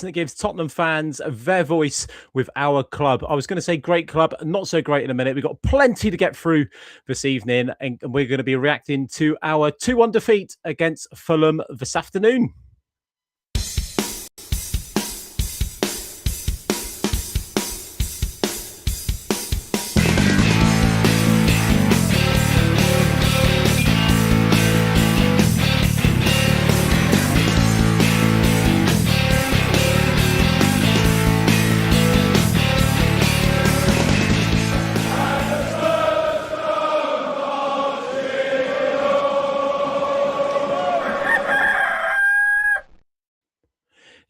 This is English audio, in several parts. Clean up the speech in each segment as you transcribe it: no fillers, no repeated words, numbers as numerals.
That gives Tottenham fans their voice with our club. I was going to say great club, not so great in a minute. We've got plenty to get through this evening, and we're going to be reacting to our 2-1 defeat against Fulham this afternoon.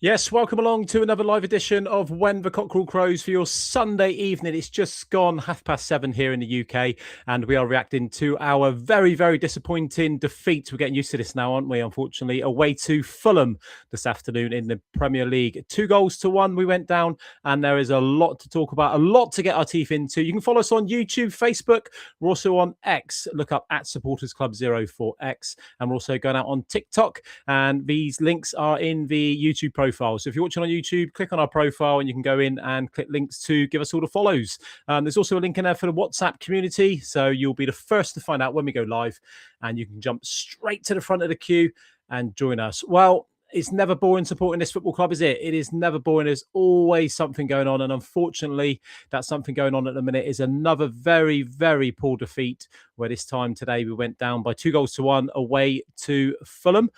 Yes, welcome along to another live edition of When the Cockerel Crows for your Sunday evening. It's just gone 7:30 here in the UK, and we are reacting to our very, very disappointing defeat. We're getting used to this now, aren't we? Unfortunately, away to Fulham this afternoon in the Premier League. 2-1 we went down, and there is a lot to talk about, a lot to get our teeth into. You can follow us on YouTube, Facebook. We're also on X. Look up at SupportersClub04X, and we're also going out on TikTok, and these links are in the YouTube profile. So if you're watching on YouTube, click on our profile and you can go in and click links to give us all the follows. There's also a link in there for the WhatsApp community, so you'll be the first to find out when we go live, and you can jump straight to the front of the queue and join us. Well, it's never boring supporting this football club, is it? It is never boring. There's always something going on, and unfortunately, that something going on at the minute is another very, very poor defeat, where this time today we went down by 2-1 away to Fulham.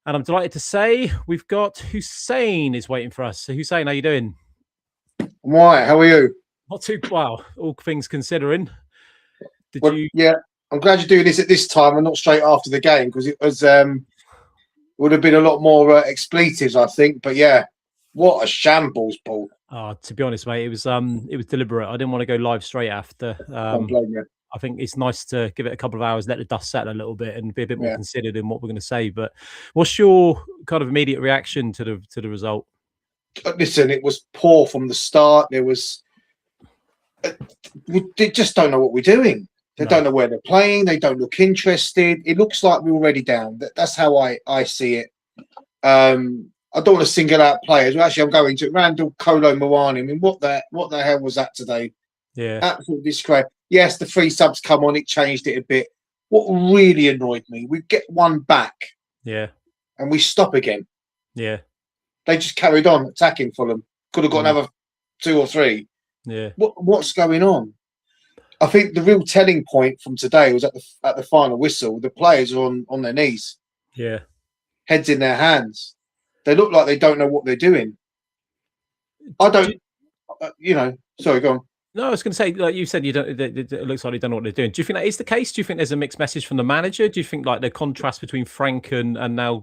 And I'm delighted to say we've got Hussein is waiting for us. So Hussein, how you doing? I'm all right. How are you? Not too well, all things considering. Yeah, I'm glad you're doing this at this time and not straight after the game, because it was would have been a lot more expletives, I think. But yeah, what a shambles, Paul. To be honest, mate, it was deliberate. I didn't want to go live straight after. Don't blame you. I think it's nice to give it a couple of hours, let the dust settle a little bit, and be a bit more considered in what we're going to say. But what's your kind of immediate reaction to the result? Listen, it was poor from the start. There was, they just don't know what we're doing. They don't know where they're playing. They don't look interested. It looks like we're already down. That's how I see it. I don't want to single out players. Well, actually, I'm going to Randall Kolo Muani. I mean, what the hell was that today? Yeah, absolute disgrace. Yes, the 3 subs come on, it changed it a bit. What really annoyed me, we get one back, and we stop again. Yeah, they just carried on attacking Fulham. Could have got another 2 or 3. Yeah, what's going on? I think the real telling point from today was at the final whistle. The players are on their knees. Yeah, heads in their hands. They look like they don't know what they're doing. I don't, Sorry, go on. No, I was going to say, like you said, it looks like they don't know what they're doing. Do you think that is the case? Do you think there's a mixed message from the manager? Do you think like the contrast between Frank and now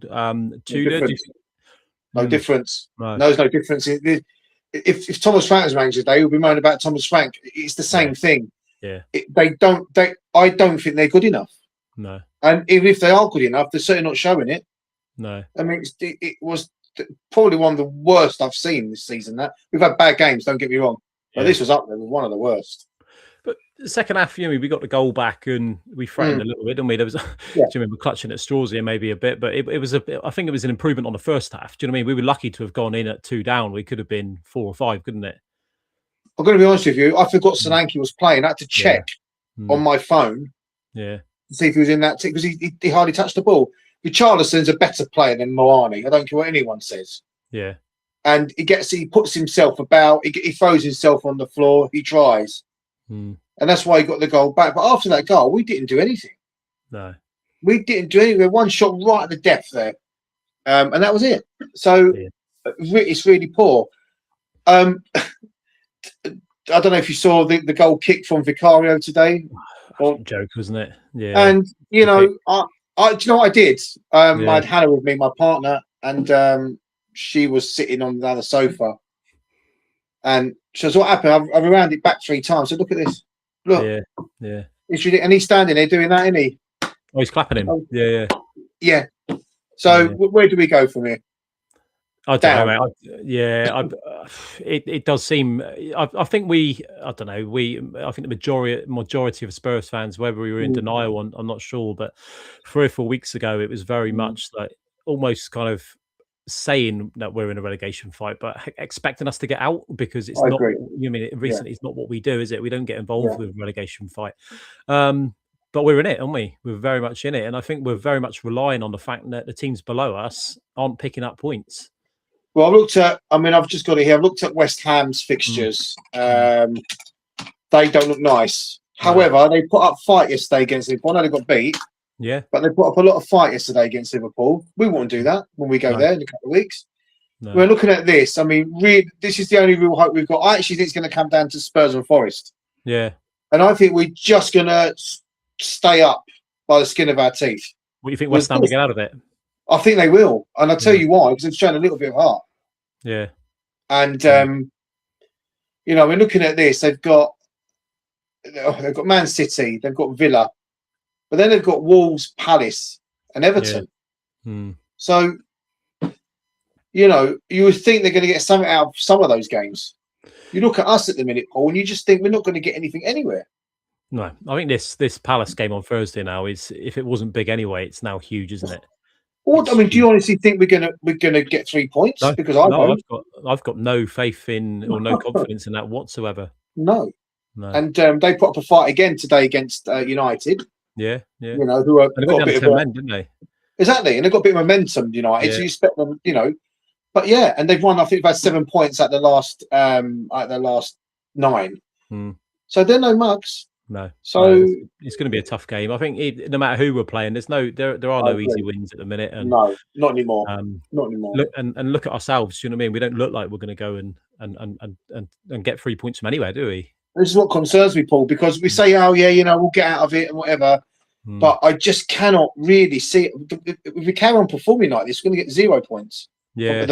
Tudor? No difference. No, there's no difference. If Thomas Frank was manager today, we'll be moaning about Thomas Frank. It's the same thing. Yeah. I don't think they're good enough. No. And even if they are good enough, they're certainly not showing it. No. I mean, it was probably one of the worst I've seen this season. That we've had bad games. Don't get me wrong. But this was up there with one of the worst. But the second half, we got the goal back and we threatened a little bit, didn't we? There was, do you remember clutching at straws here maybe a bit, but it was I think it was an improvement on the first half. Do you know what I mean? We were lucky to have gone in at 2 down. We could have been 4 or 5, couldn't it? I'm going to be honest with you. I forgot Solanke was playing. I had to check on my phone. Yeah. To see if he was in that team, because he hardly touched the ball. Richarlison's a better player than Moani. I don't care what anyone says. Yeah. And he puts himself about, he throws himself on the floor, he tries. And that's why he got the goal back. But after that goal, we didn't do anything. No. We didn't do anything. One shot right at the depth there. And that was it. So it's really poor. I don't know if you saw the goal kick from Vicario today. Joke, wasn't it? Yeah. And, do you know what I did? I had Hannah with me, my partner, and she was sitting on the other sofa, and she says, "What happened?" I rewound it back 3 times. So look at this. Look, yeah. And he's standing there doing that, isn't he? Oh, he's clapping him. Oh, yeah. So where do we go from here? I don't know, mate. It does seem. I think I don't know. I think the majority of Spurs fans, whether we were in denial, I'm not sure, but 3 or 4 weeks ago, it was very much like almost kind of saying that we're in a relegation fight, but expecting us to get out, because it's I not. agree. You mean recently? It's not what we do, is it? We don't get involved Yeah. with relegation fight. But we're in it, aren't we? We're very much in it, and I think we're very much relying on the fact that the teams below us aren't picking up points. Well, I've just got it here. I've looked at West Ham's fixtures. They don't look nice. No. However, they put up fight yesterday against Liverpool. I know they got beat. Yeah. But they put up a lot of fight yesterday against Liverpool. We won't do that when we go there in a couple of weeks. No. We're looking at this. I mean, this is the only real hope we've got. I actually think it's going to come down to Spurs and Forest. Yeah. And I think we're just going to stay up by the skin of our teeth. What do you think West Ham will get out of it? I think they will. And I'll tell you why, because they've shown a little bit of heart. Yeah. And, we're looking at this. They've got Man City. They've got Villa. But then they've got Wolves, Palace and Everton. Yeah. So, you would think they're going to get something out of some of those games. You look at us at the minute, Paul, and you just think we're not going to get anything anywhere. No, I think this Palace game on Thursday now is, if it wasn't big anyway, it's now huge, isn't it? Well, I mean, do you honestly think we're gonna get 3 points? No, because I don't. I've got no faith in or no confidence in that whatsoever. No. And they put up a fight again today against United. Yeah. Who are and they went down to 10 men, didn't they? Exactly, and they've got a bit of momentum, United. Yeah. So you expect them, But yeah, and they've won. I think they've had 7 points at the last 9. So they're no mugs. No. So it's going to be a tough game. I think no matter who we're playing, there are no easy wins at the minute. And, no, not anymore. Not anymore. Look at ourselves. You know what I mean? We don't look like we're going to go and get 3 points from anywhere, do we? This is what concerns me, Paul, because we say, "Oh yeah, we'll get out of it and whatever," but I just cannot really see it. If we carry on performing like this, we're going to get 0 points. Yeah,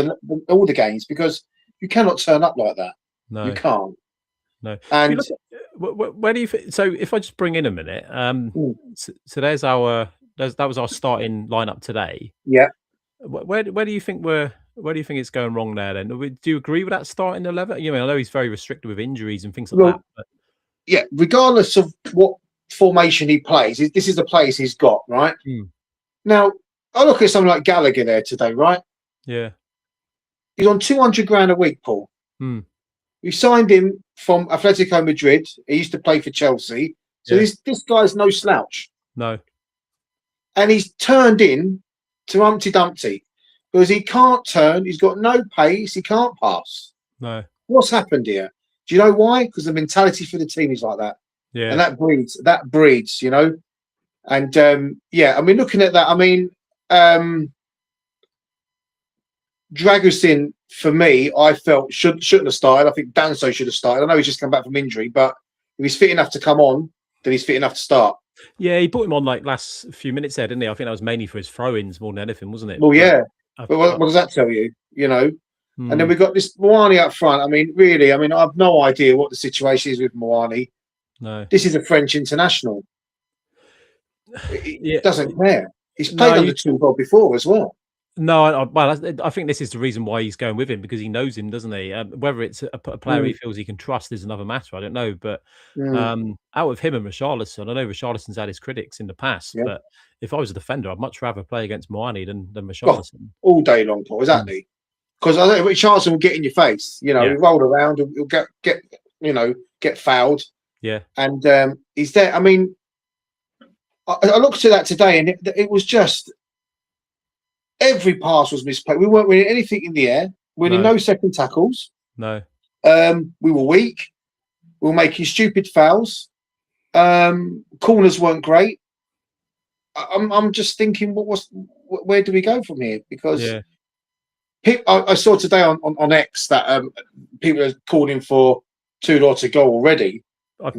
all the games, because you cannot turn up like that. No, you can't. No. And where do you? So if I just bring in a minute, so that was our starting lineup today. Yeah. Where do you think where do you think it's going wrong there? Then do you agree with that starting 11? I know he's very restricted with injuries and things like that. But... Yeah, regardless of what formation he plays, this is the players he's got, right? Now I look at someone like Gallagher there today, right? Yeah. He's on 200 grand a week, Paul. We signed him from Atletico Madrid. He used to play for Chelsea. So this guy's no slouch. No. And he's turned in to Humpty Dumpty because he can't turn. He's got no pace. He can't pass. No. What's happened here? Do you know why? Because the mentality for the team is like that. Yeah. And that breeds, And I mean, looking at that, I mean, Dragusin, for me, I felt shouldn't have started. I think Danso should have started. I know he's just come back from injury, but if he's fit enough to come on, then he's fit enough to start. Yeah, he put him on like last few minutes there, didn't he? I think that was mainly for his throw-ins more than anything, wasn't it? Well, yeah. But what does that tell you? And then we've got this Moani up front. I mean, really, I have no idea what the situation is with Moani. No. This is a French international. He doesn't care. He's played under Tuchel before as well. No, I think this is the reason why he's going with him, because he knows him, doesn't he? Whether it's a player he feels he can trust is another matter. I don't know, but out of him and Richarlison, I know Richarlison's had his critics in the past, but if I was a defender, I'd much rather play against Moani than Richarlison. All day long, Paul, exactly. Because I think Richarlison will get in your face. He roll around, he'll get fouled. Yeah, and he's there. I mean, I looked at that today, and it was just. Every pass was misplayed. We weren't winning anything in the air. Winning no second tackles. No. We were weak. We were making stupid fouls. Corners weren't great. I'm just thinking, where do we go from here? Because I saw today on X that people are calling for Tudor to go already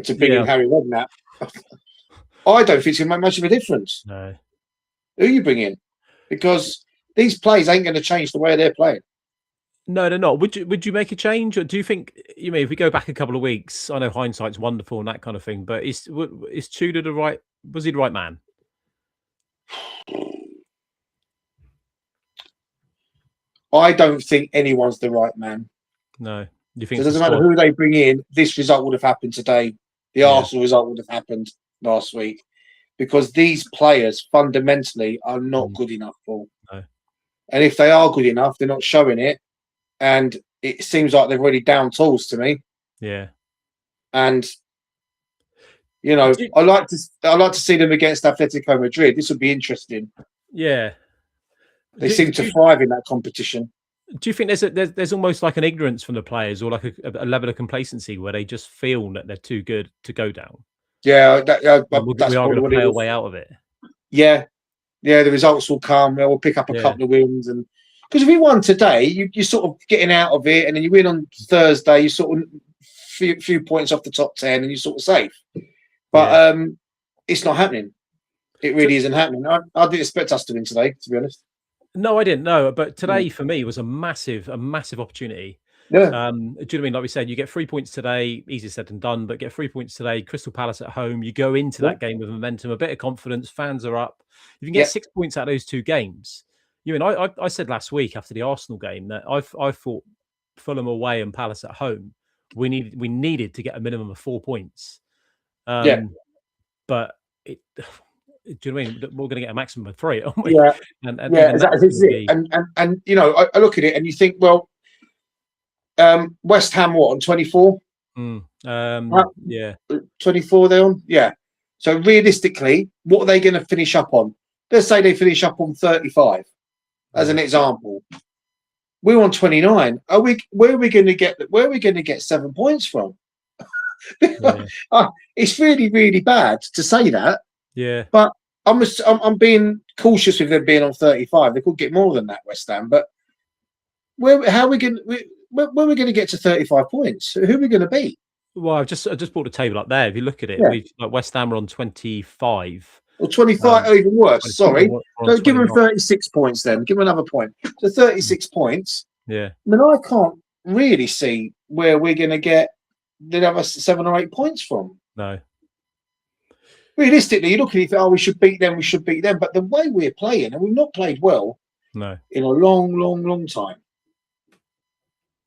to bring in Harry Redknapp. I don't think it's going to make much of a difference. No. Who you bring in? Because these players ain't going to change the way they're playing. No, they're not. Would you make a change, or do you think? If we go back a couple of weeks, I know hindsight's wonderful and that kind of thing, but is Tudor the right? Was he the right man? I don't think anyone's the right man. No, you think it doesn't matter who they bring in. This result would have happened today. The Arsenal result would have happened last week, because these players fundamentally are not good enough for. No. And if they are good enough, they're not showing it. And it seems like they're really down tools to me. Yeah. And I like to see them against Atletico Madrid. This would be interesting. Yeah. They seem to thrive in that competition. Do you think there's almost like an ignorance from the players, or like a level of complacency where they just feel that they're too good to go down? Yeah, that's we are going to what play it our is. way out of it. Yeah, the results will come. We'll pick up a couple of wins, and because if we won today, you're sort of getting out of it, and then you win on Thursday, you sort of few points off the top 10, and you're sort of safe. But it's not happening. It really isn't happening. I didn't expect us to win today, to be honest. No, I didn't know, but today for me was a massive opportunity. Yeah. Do you know what I mean? Like we said, you get 3 points today, easier said than done, but get 3 points today. Crystal Palace at home. You go into that game with momentum, a bit of confidence. Fans are up. If you can get 6 points out of those 2 games, I said last week after the Arsenal game that I thought Fulham away and Palace at home, we needed to get a minimum of 4 points. But it. Do you know what I mean? We're going to get a maximum of 3, aren't we? Yeah, and exactly. And I look at it and you think, well, West Ham on 24? Yeah, 24 they're on. Yeah. So realistically, what are they going to finish up on? Let's say they finish up on 35, as an example. We're on 29. Where are we going to get 7 points from? It's really, really bad to say that. Yeah, but I'm being cautious with them being on 35. They could get more than that, West Ham. But where are we going to get to 35 points? Who are we going to beat? Well, I just brought the table up there. If you look at it, we've like West Ham are on 25. Or 25, or even worse. Sorry, so give them 36 points. Then give them another point. So 36 points. Yeah. I mean, I can't really see where we're going to get the other 7 or 8 points from. No. Realistically, you look at it, we should beat them, But the way we're playing, and we've not played well in a long, long, long time.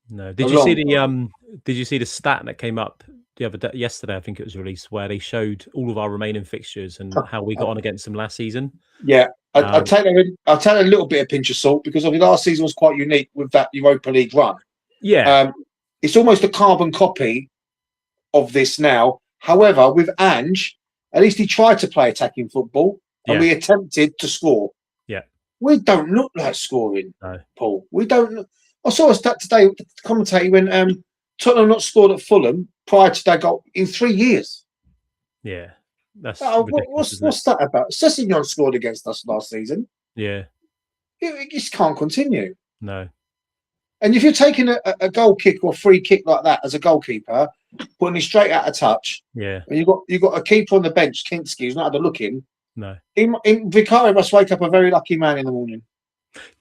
No. Did you see the stat that came up the other day, yesterday? I think it was released, where they showed all of our remaining fixtures and how we got on against them last season. Yeah, I'll take a little bit of pinch of salt because obviously last season was quite unique with that Europa League run. Yeah, it's almost a carbon copy of this now. However, with Ange, at least he tried to play attacking football, and we attempted to score. Yeah, we don't look like scoring, Paul. We don't. I saw a stat today. The commentator when Tottenham not scored at Fulham prior to that goal in 3 years. Yeah, that's what's that about? Sessegnon scored against us last season. Yeah, it just can't continue. No. And if you're taking a goal kick or free kick like that as a goalkeeper, putting it straight out of touch, and you got a keeper on the bench, Kinski, who's not had a look in. No, Vicario must wake up a very lucky man in the morning.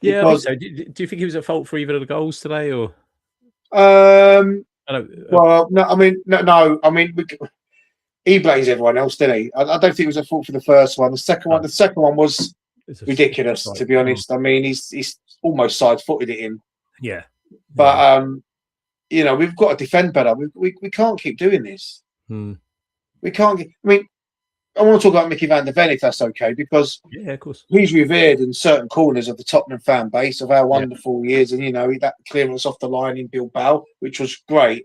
Yeah, I think so. Do you think he was at fault for either of the goals today, or? Well, no. I mean, no. I mean, he blames everyone else, didn't he? I don't think it was at fault for the first one. The second one was ridiculous, to be honest. I mean, he's almost side-footed it in. Yeah, but we've got to defend better. We can't keep doing this. We can't. I mean, I want to talk about Mickey van der Ven, if that's okay, because of course, he's revered in certain corners of the Tottenham fan base of how wonderful he is, and that clearance off the line in Bilbao, which was great.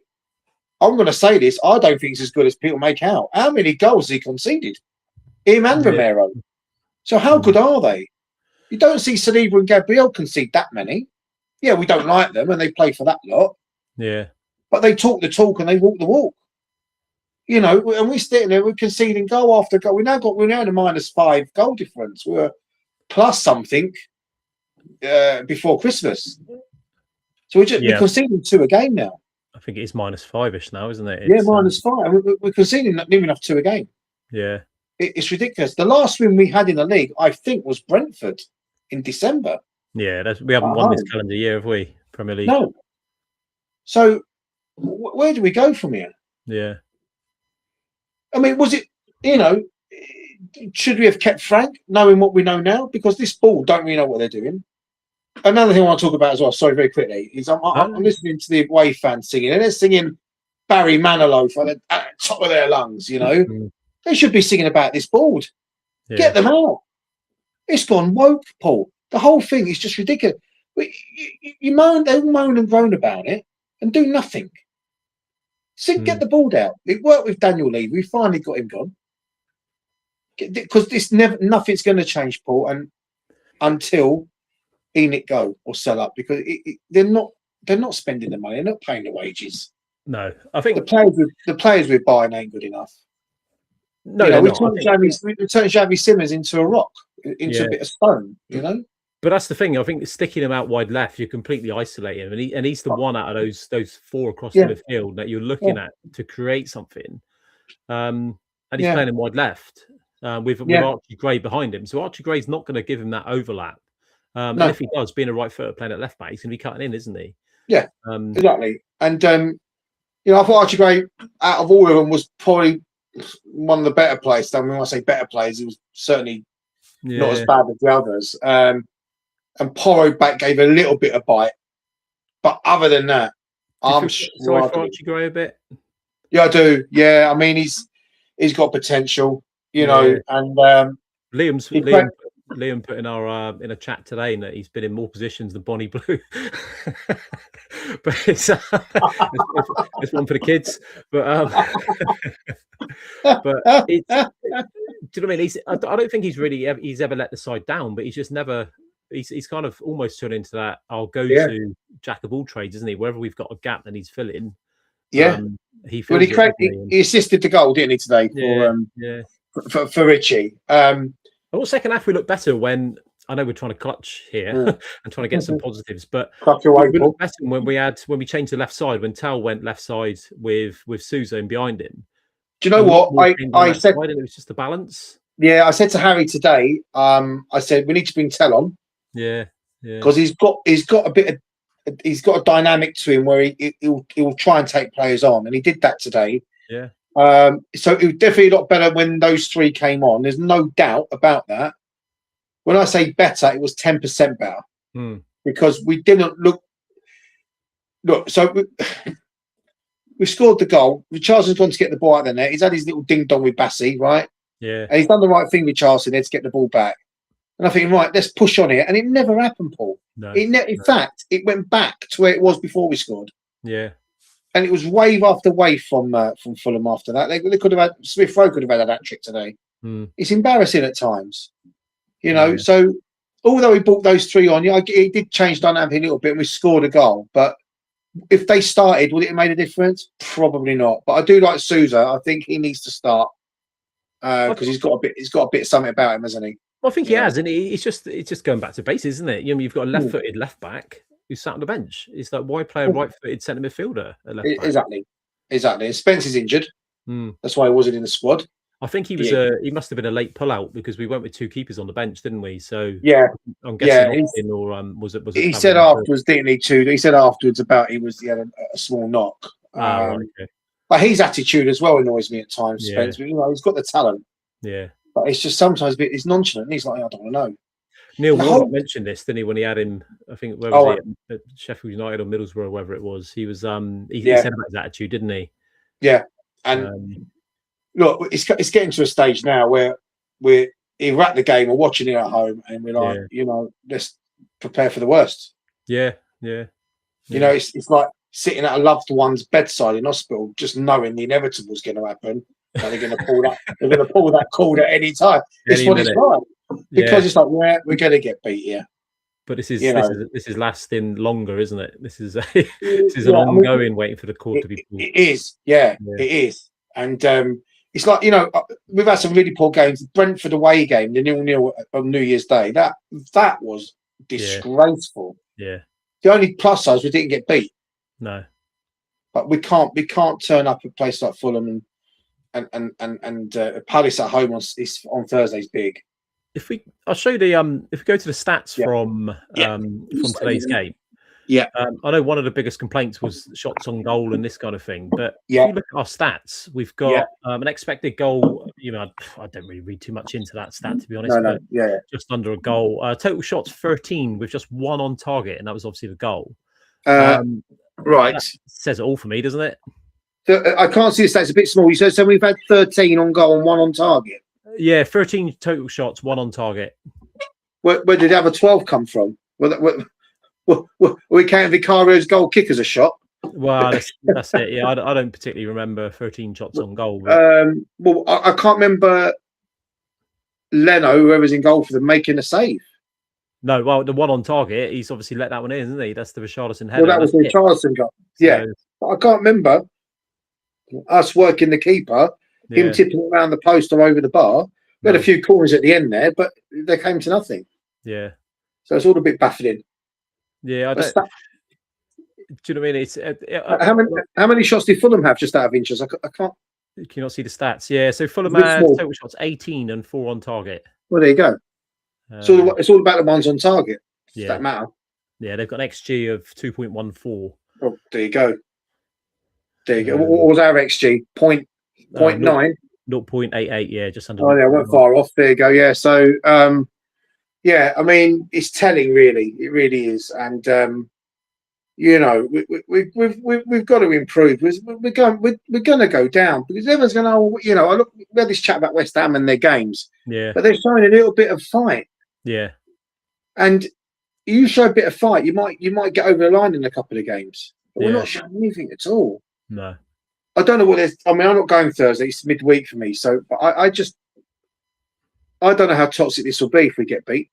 I'm going to say this: I don't think it's as good as people make out. How many goals he conceded? Him and Romero. So how good are they? You don't see Saliba and Gabriel concede that many. Yeah, we don't like them, and they play for that lot. Yeah, but they talk the talk and they walk the walk. And we're sitting there, we're conceding goal after goal. We're now in a -5 goal difference. We're plus something before Christmas. So we're conceding 2 a game now. I think it is -5-ish now, isn't it? It's, -5. We're conceding near enough 2 a game. Yeah, it's ridiculous. The last win we had in the league, I think, was Brentford in December. Yeah, we haven't won this calendar year, have we? Premier League. No. So where do we go from here? Yeah. I mean, was it, should we have kept Frank, knowing what we know now? Because this ball don't really know what they're doing. Another thing I want to talk about as well, sorry, very quickly, is I'm listening to the away fans singing, and they're singing Barry Manilow at the top of their lungs, They should be singing about this board. Yeah. Get them out. It's gone woke, Paul. The whole thing is just ridiculous. You moan, they all moan and groan about it and do nothing. So get the ball out. It worked with Daniel Levy. We finally got him gone. Because nothing's going to change, Paul, and until Enoch go or sell up, because they're not spending the money, they're not paying the wages. No, I think the players we're buying ain't good enough. No, we turned Xavi Simmons into a rock, into a bit of stone, you know. But that's the thing. I think sticking him out wide left, you're completely isolating him, and he's the one out of those four across the midfield that you're looking at to create something. And he's playing him wide left with Archie Gray behind him. So Archie Gray's not going to give him that overlap. And if he does, being a right footer playing at left back, he's going to be cutting in, isn't he? Yeah, exactly. And you know, I thought Archie Gray, out of all of them, was probably one of the better players. I mean, when I say better players, he was certainly not as bad as the others. And Porro back gave a little bit of bite, but other than that, I'm sorry for Archie Gray a bit. Yeah, I do. Yeah, I mean, he's got potential, you know, and Liam put in our in a chat today that he's been in more positions than Bonnie Blue. But it's one for the kids. But but do you know what I mean? I don't think he's ever let the side down, but he's just never. He's kind of almost turned into that. I'll go to jack of all trades, isn't he? Wherever we've got a gap that needs filling. Yeah, he assisted the goal, didn't he, today for Richie? I thought second half we looked better when I know we're trying to clutch here and trying to get some positives, but we looked better when we changed the left side when Tal went left side with Sousa behind him. Do you know what I said? And it was just the balance. Yeah, I said to Harry today. I said we need to bring Tal on. Yeah, because he's got a dynamic to him where he'll try and take players on, and he did that today. Yeah. So it was definitely a lot better when those three came on. There's no doubt about that. When I say better, it was 10% better because we didn't look. So we scored the goal. Richardson's gone to get the ball out of the net. He's had his little ding dong with Bassi, right? Yeah. And he's done the right thing with Richardson there to get the ball back. And I think, right, let's push on it. And it never happened, Paul. No, in fact, it went back to where it was before we scored. Yeah. And it was wave after wave from Fulham after that. They could have had, Smith Rowe could have had that trick today. It's embarrassing at times. You know, so although we brought those three on, it did change dynamic a little bit and we scored a goal. But if they started, would it have made a difference? Probably not. But I do like Sousa. I think he needs to start because he's got a bit something about him, hasn't he? Well, I think he has, and it's just going back to basics, isn't it? You know, you've got a left-footed left back who's sat on the bench. It's like, why play a right-footed centre midfielder at left back? Exactly. And Spencer's injured. That's why he wasn't in the squad. I think he was. He must have been a late pull-out because we went with two keepers on the bench, didn't we? So I'm guessing. Was it? He said afterwards, didn't he? Too. He said afterwards about he had a small knock. Okay. But his attitude as well annoys me at times. Spencer, you know, he's got the talent. Yeah. But it's just sometimes it's nonchalant. He's like, I don't want to know. Neil Warnock mentioned this, didn't he, when he had him? I think where was he at Sheffield United or Middlesbrough, wherever it was. He was he said about his attitude, didn't he? Yeah, and look, it's getting to a stage now where we're at the game, we're watching it at home, and we're like, you know, let's prepare for the worst. Yeah. You know, it's like sitting at a loved one's bedside in hospital, just knowing the inevitable is going to happen. And they're going to pull that. They're going to pull that cord at any time. It's what it's like because it's like we're going to get beat here. But this is lasting longer, isn't it? This is an ongoing waiting for the cord to be pulled. It is, it is, and it's like, you know, we've had some really poor games. Brentford away game, the 0-0 on New Year's Day. That was disgraceful. Yeah. The only plus was we didn't get beat. No. But we can't turn up at a place like Fulham and Palace at home on Thursday's big. I'll show you if we go to the stats from today's game. Yeah, I know one of the biggest complaints was shots on goal and this kind of thing. But if you look at our stats, we've got an expected goal. You know, I don't really read too much into that stat, to be honest. Just under a goal. Total shots 13 with just one on target, and that was obviously the goal. Right, that says it all for me, doesn't it? So, I can't see the stats. A bit small. You said so. We've had 13 on goal and one on target. Yeah, 13 total shots, one on target. Where did the other 12 come from? we count Vicario's goal kick as a shot. Well, that's it. Yeah, I don't particularly remember 13 shots on goal. Well, I can't remember Leno, whoever's in goal for them, making a save. No, well, the one on target, he's obviously let that one in, isn't he? That's the Richarlison header. Well, that was the Richarlison goal. Yeah, but I can't remember us working the keeper, him tipping around the post or over the bar. We had a few corners at the end there, but they came to nothing. Yeah. So it's all a bit baffling. Yeah, do you know what I mean? It's how many shots did Fulham have, just out of interest? I can't. Can you not see the stats? Yeah, so Fulham had total shots 18 and 4 on target. Well, there you go. So it's all about the ones on target. Does that matter? Yeah, they've got an XG of 2.14. Oh, there you go. There you go. What was our XG? 0.9? 0.88, yeah, just under. Oh, yeah, I went far off. There you go. Yeah, so, yeah, I mean, it's telling, really. It really is. And, you know, we've got to improve. We're going to go down because everyone's going to, you know, we had this chat about West Ham and their games. Yeah. But they're showing a little bit of fight. Yeah. And you show a bit of fight, you might get over the line in a couple of games. But we're not showing anything at all. No. I don't know what there's. I mean, I'm not going Thursday. It's midweek for me. So but I don't know how toxic this will be if we get beat.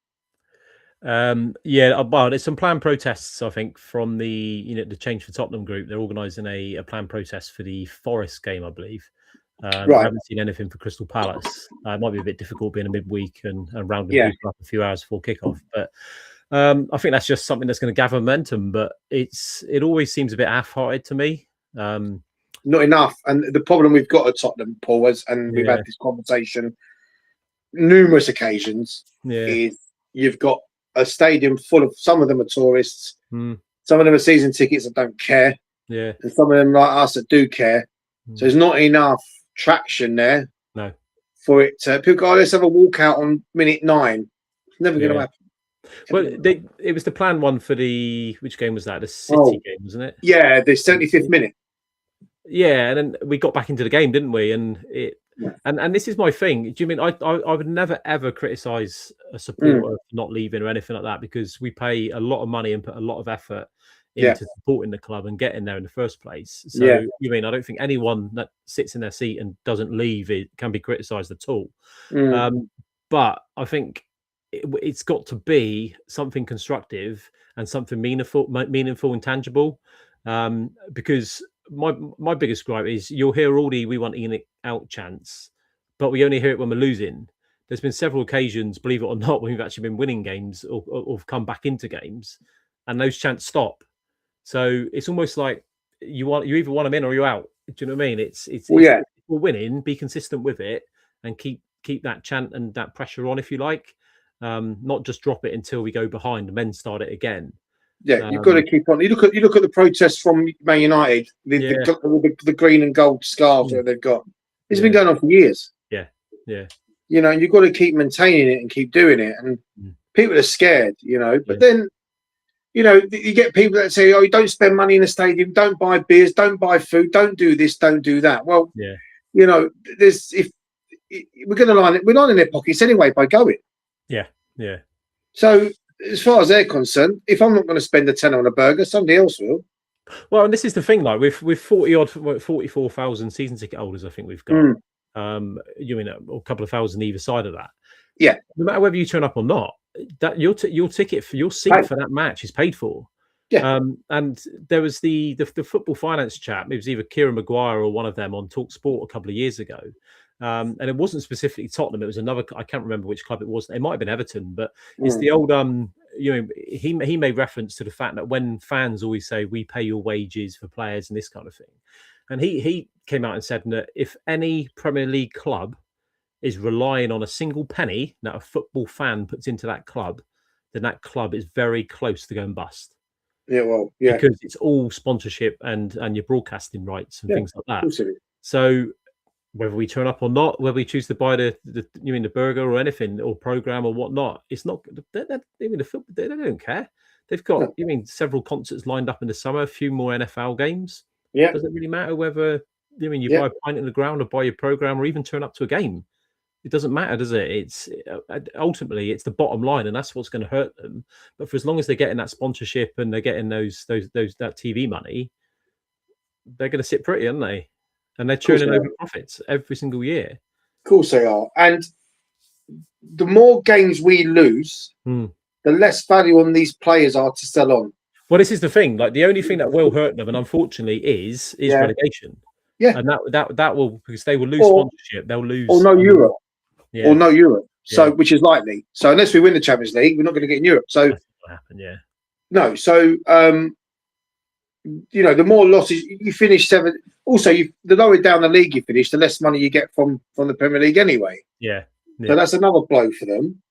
Yeah, well, there's some planned protests, I think, from the Change for Tottenham group. They're organising a planned protest for the Forest game, I believe. Right. I haven't seen anything for Crystal Palace. It might be a bit difficult being a midweek and rounding people up a few hours before kickoff. But I think that's just something that's going to gather momentum. But it always seems a bit half-hearted to me. Not enough. And the problem we've got at Tottenham, Paul, we've had this conversation numerous occasions, is you've got a stadium full of, some of them are tourists, some of them are season tickets that don't care, and some of them like us that do care. So there's not enough traction there for it to, people go, let's have a walkout on minute 9. It's never going to happen. Well, it was the planned one for which game was that? The City game, wasn't it? Yeah, the 75th minute. Yeah, and then we got back into the game, didn't we? And and this is my thing. Do you mean I would never ever criticize a supporter for not leaving or anything like that, because we pay a lot of money and put a lot of effort into supporting the club and getting there in the first place. So you mean I don't think anyone that sits in their seat and doesn't leave it can be criticized at all. But I think it's got to be something constructive and something meaningful and tangible. Because my biggest gripe is you'll hear all the "we want Ian out" chants, but we only hear it when we're losing. There's been several occasions, believe it or not, when we've actually been winning games or come back into games, and those chants stop. So it's almost like you either want them in or you're out. Do you know what I mean? It's we're winning, be consistent with it, and keep that chant and that pressure on, if you like. Not just drop it until we go behind and then start it again. Yeah, you've got to keep on. You look at the protests from Man United, the green and gold scarves that they've got. It's been going on for years. Yeah. You know, and you've got to keep maintaining it and keep doing it. And people are scared, you know. But then, you know, you get people that say, "Oh, you don't spend money in the stadium, don't buy beers, don't buy food, don't do this, don't do that." Well, you know, we're going to line it. We're not in their pockets anyway by going. Yeah. So, as far as they're concerned, if I'm not going to spend a tenner on a burger, somebody else will. Well, and this is the thing, like with 44,000 season ticket holders, I think we've got. You mean a couple of thousand either side of that? Yeah. No matter whether you turn up or not, that your ticket for your seat for that match is paid for. Yeah. And there was the football finance chap. It was either Kieran Maguire or one of them on Talk Sport a couple of years ago. And it wasn't specifically Tottenham. It was another. I can't remember which club it was. It might have been Everton, but it's the old. You know, he made reference to the fact that when fans always say we pay your wages for players and this kind of thing, and he came out and said that if any Premier League club is relying on a single penny that a football fan puts into that club, then that club is very close to going bust. Yeah, well, yeah, because it's all sponsorship and your broadcasting rights and things like that. So whether we turn up or not, whether we choose to buy the burger or anything or program or whatnot, it's not. They don't care. They've got several concerts lined up in the summer, a few more NFL games. Yeah, doesn't really matter whether you buy a pint in the ground or buy your program or even turn up to a game. It doesn't matter, does it? It's ultimately it's the bottom line, and that's what's going to hurt them. But for as long as they're getting that sponsorship and they're getting that TV money, they're going to sit pretty, aren't they? And they're churning over profits every single year. Of course they are. And the more games we lose, the less value on these players are to sell on. Well, this is the thing. Like the only thing that will hurt them, and unfortunately, is relegation. Yeah, and that will, because they will lose sponsorship. They'll lose or no Europe. Yeah. Or no Europe. So which is likely. So unless we win the Champions League, we're not going to get in Europe. So that's not happen. Yeah. No. So you know, the more losses you finish 7. Also, the lower down the league you finish, the less money you get from the Premier League anyway. Yeah. So that's another blow for them.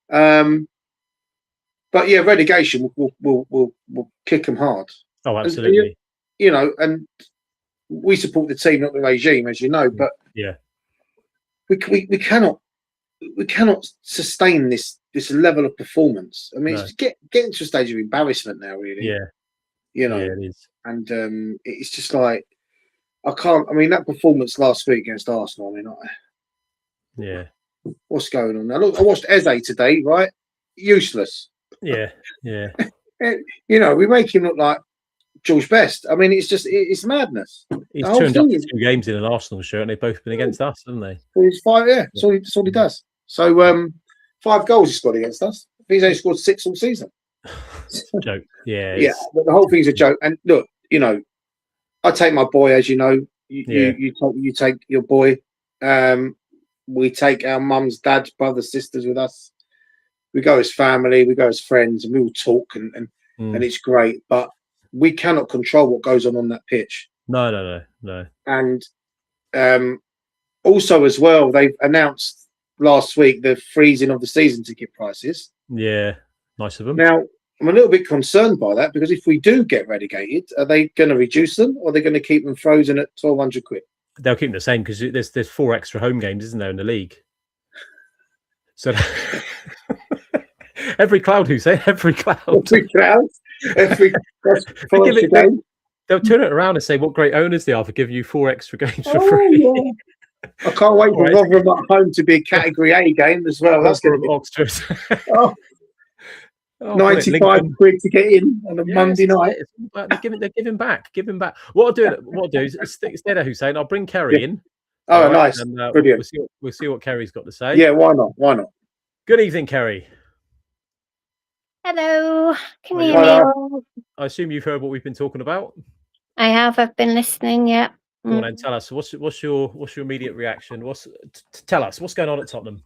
But yeah, relegation will kick them hard. Oh, absolutely. You know, and we support the team, not the regime, as you know. But we cannot sustain this level of performance. I mean, it's getting to a stage of embarrassment now, really. Yeah. You know, it is. And it's just like I can't. I mean, that performance last week against Arsenal. I mean, what's going on now? Look, I watched Eze today. Right, useless. Yeah. You know, we make him look like George Best. I mean, it's madness. He's turned up 2 games in an Arsenal shirt, and they've both been against us, haven't they? Well, he's 5. Yeah, that's all he does. So 5 goals he scored against us. He's only scored 6 all season. It's a joke. Yeah. Yeah, but the whole thing's a joke. And look, you know, I take my boy, as you know. You take your boy. We take our mums, dads, brothers, sisters with us. We go as family, we go as friends, and we all talk, and it's great. But we cannot control what goes on that pitch. No. And also, as well, they've announced last week the freezing of the season ticket prices. Yeah, nice of them. Now, I'm a little bit concerned by that, because if we do get relegated, are they going to reduce them, or are they going to keep them frozen at 1,200 quid? They'll keep them the same, because there's 4 extra home games, isn't there, in the league? So every cloud, Hussein, every cloud. They'll turn it around and say what great owners they are for giving you 4 extra games for free. Yeah. I can't wait for Rotherham at home to be a Category A game as well. That's going to be Oxford. 95 quid to get in on a Monday night. They're giving back. What I'll do is stay there, Hussein. I'll bring Kerry in. Oh, nice. And, brilliant. We'll see what Kerry's got to say. Yeah, why not? Good evening, Kerry. Hello. Can you hear me all? I assume you've heard what we've been talking about. I have. I've been listening. Yeah. Go on and tell us what's your immediate reaction? Tell us what's going on at Tottenham.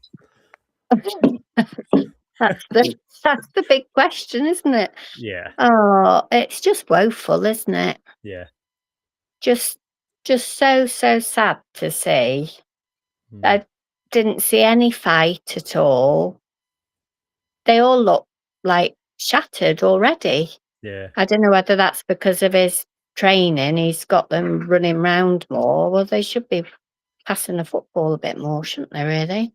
That's the big question, isn't it? Yeah. Oh, it's just woeful, isn't it? Yeah. Just so sad to see. I didn't see any fight at all. They all look like shattered already. Yeah. I don't know whether that's because of his training. He's got them running round more. Well, they should be passing the football a bit more, shouldn't they, really?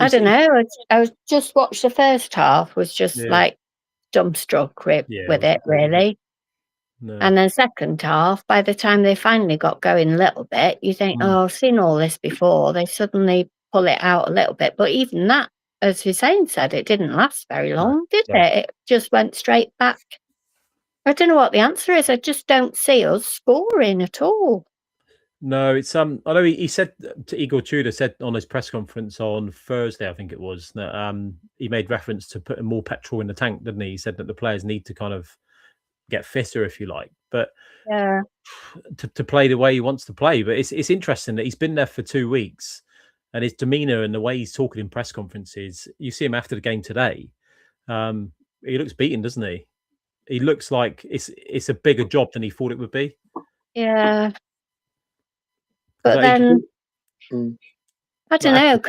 I don't know. I was just watched the first half, was just like dumbstruck with it, really. No. And then second half, by the time they finally got going a little bit, you think, oh, I've seen all this before. They suddenly pull it out a little bit. But even that, as Hussein said, it didn't last very long, did it? It just went straight back. I don't know what the answer is. I just don't see us scoring at all. No, it's I know he said to Igor Tudor said on his press conference on Thursday, I think it was, that he made reference to putting more petrol in the tank, didn't he? He said that the players need to kind of get fitter, if you like, but to play the way he wants to play. But it's interesting that he's been there for 2 weeks, and his demeanour and the way he's talking in press conferences, you see him after the game today. He looks beaten, doesn't he? He looks like it's a bigger job than he thought it would be. Yeah. But then, I don't know.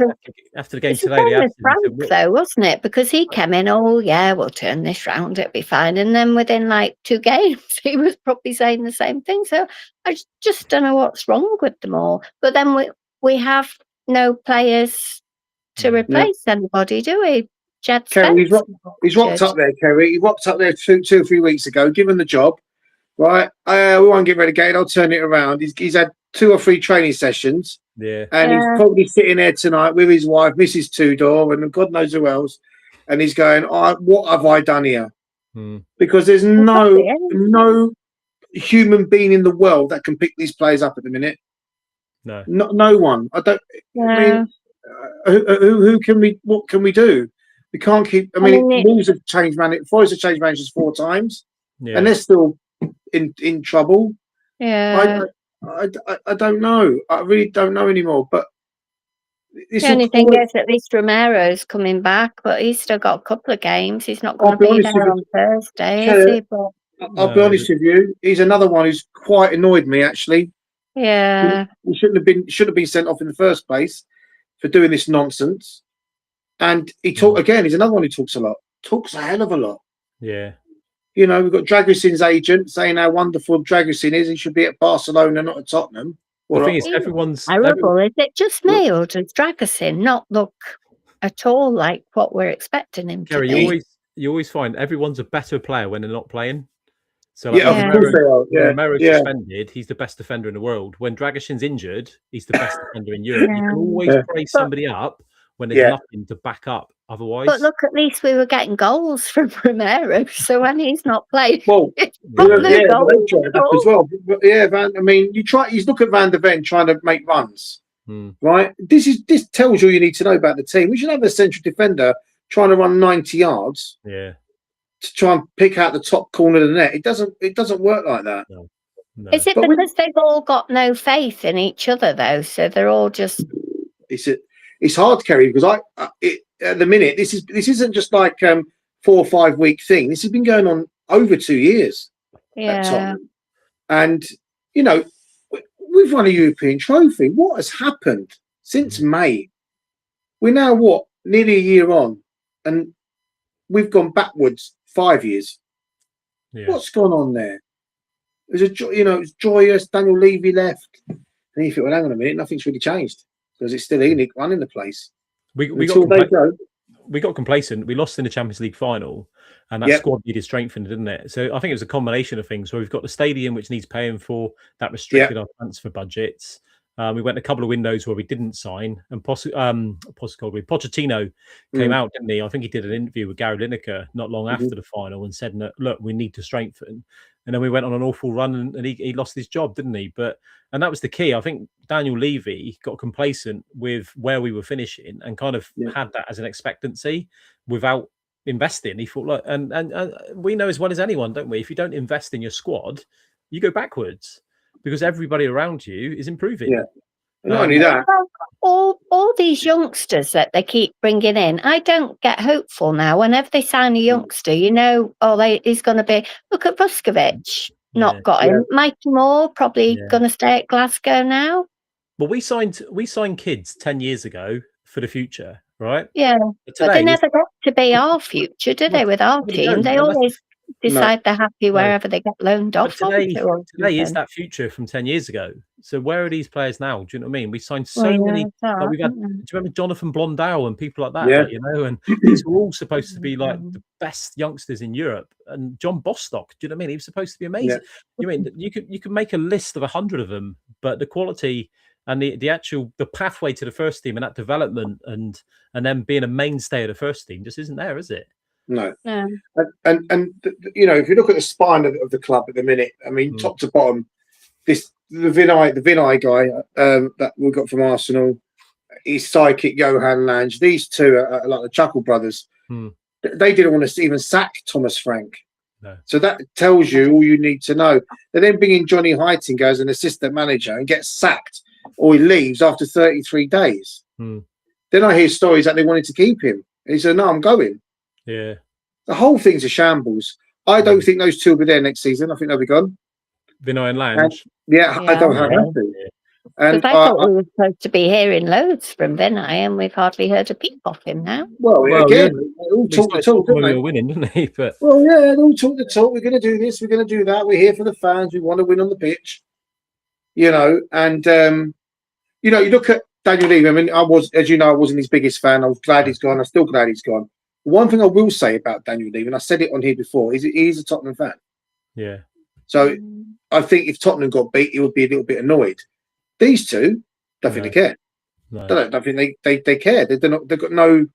After the game today, Frank, though, wasn't it? Because he came in, oh yeah, we'll turn this round, it'll be fine. And then within like 2 games, he was probably saying the same thing. So I just don't know what's wrong with them all. But then we have no players to replace anybody, do we? Kerry, he's rocked up there, Kerry. He rocked up there 2 or 3 weeks ago, given the job. Right, we won't get relegated. I'll turn it around. He's had 2 or 3 training sessions. Yeah. And he's probably sitting there tonight with his wife, Mrs. Tudor, and God knows who else. And he's going, what have I done here? Because there's no human being in the world that can pick these players up at the minute. No one. I don't. I mean, who can we? What can we do? We can't keep. I mean, Wolves have changed managers. Forest have changed managers 4 times, and they're still in trouble. Yeah. I don't know. I really don't know anymore. But the only thing is, at least Romero's coming back, but he's still got a couple of games. He's not going to be there on Thursday, is he? But I'll be honest with you. He's another one who's quite annoyed me, actually. Yeah. He shouldn't have been sent off in the first place for doing this nonsense. And he he's another one who talks a lot. Talks a hell of a lot. Yeah. You know, we've got Dragusin's agent saying how wonderful Dragusin is. He should be at Barcelona, not at Tottenham. The thing is, everyone's terrible. Is it just me, or does Dragusin not look at all like what we're expecting him to be? You always find everyone's a better player when they're not playing. So Romero's suspended, he's the best defender in the world. When Dragusin's injured, he's the best defender in Europe. You can always praise somebody up when there's nothing to back up otherwise. But look, at least we were getting goals from Romero. So when he's not playing, well, as well. But I mean, you look at Van der Ven trying to make runs, right? This tells you all you need to know about the team. We should have a central defender trying to run 90 yards. Yeah. To try and pick out the top corner of the net. It doesn't work like that. No. Is it because they've all got no faith in each other though? So they're all just. It's hard, Kerry, because at the minute this isn't just like 4 or 5 week thing. This has been going on over 2 years. At Tottenham. And you know, we've won a European trophy. What has happened since May? We're now nearly a year on, and we've gone backwards 5 years. Yeah. What's gone on there? It was joyous. Daniel Levy left, and you think, well, hang on a minute, nothing's really changed because it's still Enoch running the place. We got complacent. We lost in the Champions League final, and that squad needed strengthening, didn't it? So I think it was a combination of things. Where we've got the stadium, which needs paying for, that restricted our transfer budgets. We went a couple of windows where we didn't sign, and Pochettino came out, didn't he? I think he did an interview with Gary Lineker not long after the final and said, "Look, we need to strengthen." And then we went on an awful run, and he lost his job, didn't he? And that was the key. I think Daniel Levy got complacent with where we were finishing and kind of had that as an expectancy without investing. He thought, look, and we know as well as anyone, don't we? If you don't invest in your squad, you go backwards. Because everybody around you is improving. Yeah. Not only that. All these youngsters that they keep bringing in, I don't get hopeful now. Whenever they sign a youngster, he's going to be. Look at Vuskovic, not got him. Mikey Moore probably going to stay at Glasgow now. Well, we signed kids 10 years ago for the future, right? Yeah, but they never got to be our future, do they? With our team, they always decide they're happy wherever they get loaned off. Today is that future from 10 years ago. So where are these players now? Do you know what I mean? We signed so many. We've had. Do you remember Jonathan Blondell and people like that? Yeah. And these were all supposed to be like the best youngsters in Europe. And John Bostock, do you know what I mean? He was supposed to be amazing. Yeah. You mean you could make a list of 100 of them, but the quality and the pathway to the first team and that development and then being a mainstay of the first team just isn't there, is it? No. And if you look at the spine of the club at the minute, I mean, top to bottom, the Vinay guy that we got from Arsenal, his sidekick Johan Lange, these two are like the Chuckle brothers. They didn't want to even sack Thomas Frank. No. So that tells you all you need to know. They then bring in Johnny Heitinga as an assistant manager and gets sacked, or he leaves after 33 days. Then I hear stories that they wanted to keep him. And he said, "No, I'm going." Yeah. The whole thing's a shambles. I don't think those two will be there next season. I think they'll be gone. Vinay and Lange. I don't have to. And I thought we were supposed to be hearing loads from Vinay, and we've hardly heard a peep off him now. Well again, they all talk the talk, when we were winning, didn't he? But they all talk the talk. We're going to do this. We're going to do that. We're here for the fans. We want to win on the pitch. You look at Daniel Levy. I mean, I wasn't his biggest fan. I was glad he's gone. I'm still glad he's gone. One thing I will say about Daniel Levy, and I said it on here before, is he's a Tottenham fan. Yeah. So I think if Tottenham got beat, he would be a little bit annoyed. These two, Don't think they care. No. Don't think they care. They've got no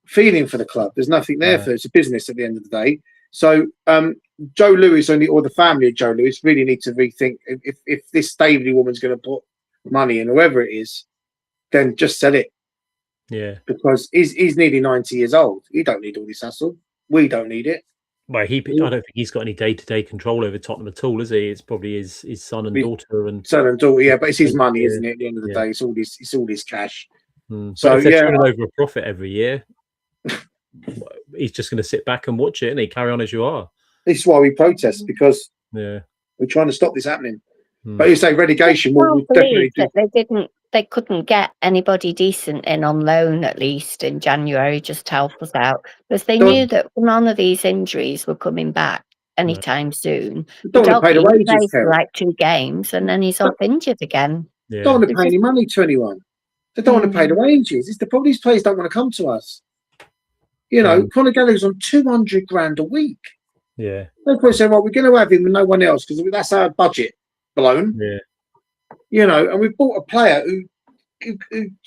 feeling for the club. There's nothing there for it. It's a business at the end of the day. So Joe Lewis or the family of Joe Lewis really need to rethink if this Staveley woman's going to put money in, whoever it is, then just sell it. Yeah, because he's nearly 90 years old. He don't need all this hassle. We don't need it. well, I don't think he's got any day-to-day control over Tottenham at all, is he? It's probably his son and daughter and yeah, but it's his money, isn't it? At the end of the day, it's all his cash. So if they're turning over a profit every year, he's just going to sit back and watch it, and he carry on as you are. This is why we protest, because we're trying to stop this happening. But you say relegation, we'll definitely that they couldn't get anybody decent in on loan at least in January just to help us out, because they knew that none of these injuries were coming back anytime soon. Don't want to pay the wages for like 2 games and then he's off injured again. Don't want to pay any money to anyone. They don't want to pay the wages. It's the problem. These players don't want to come to us. You know, Conor Gallagher's on 200 grand a week. Yeah. No point saying, well, we're going to have him with no one else because that's our budget blown. Yeah. You know, and we bought a player who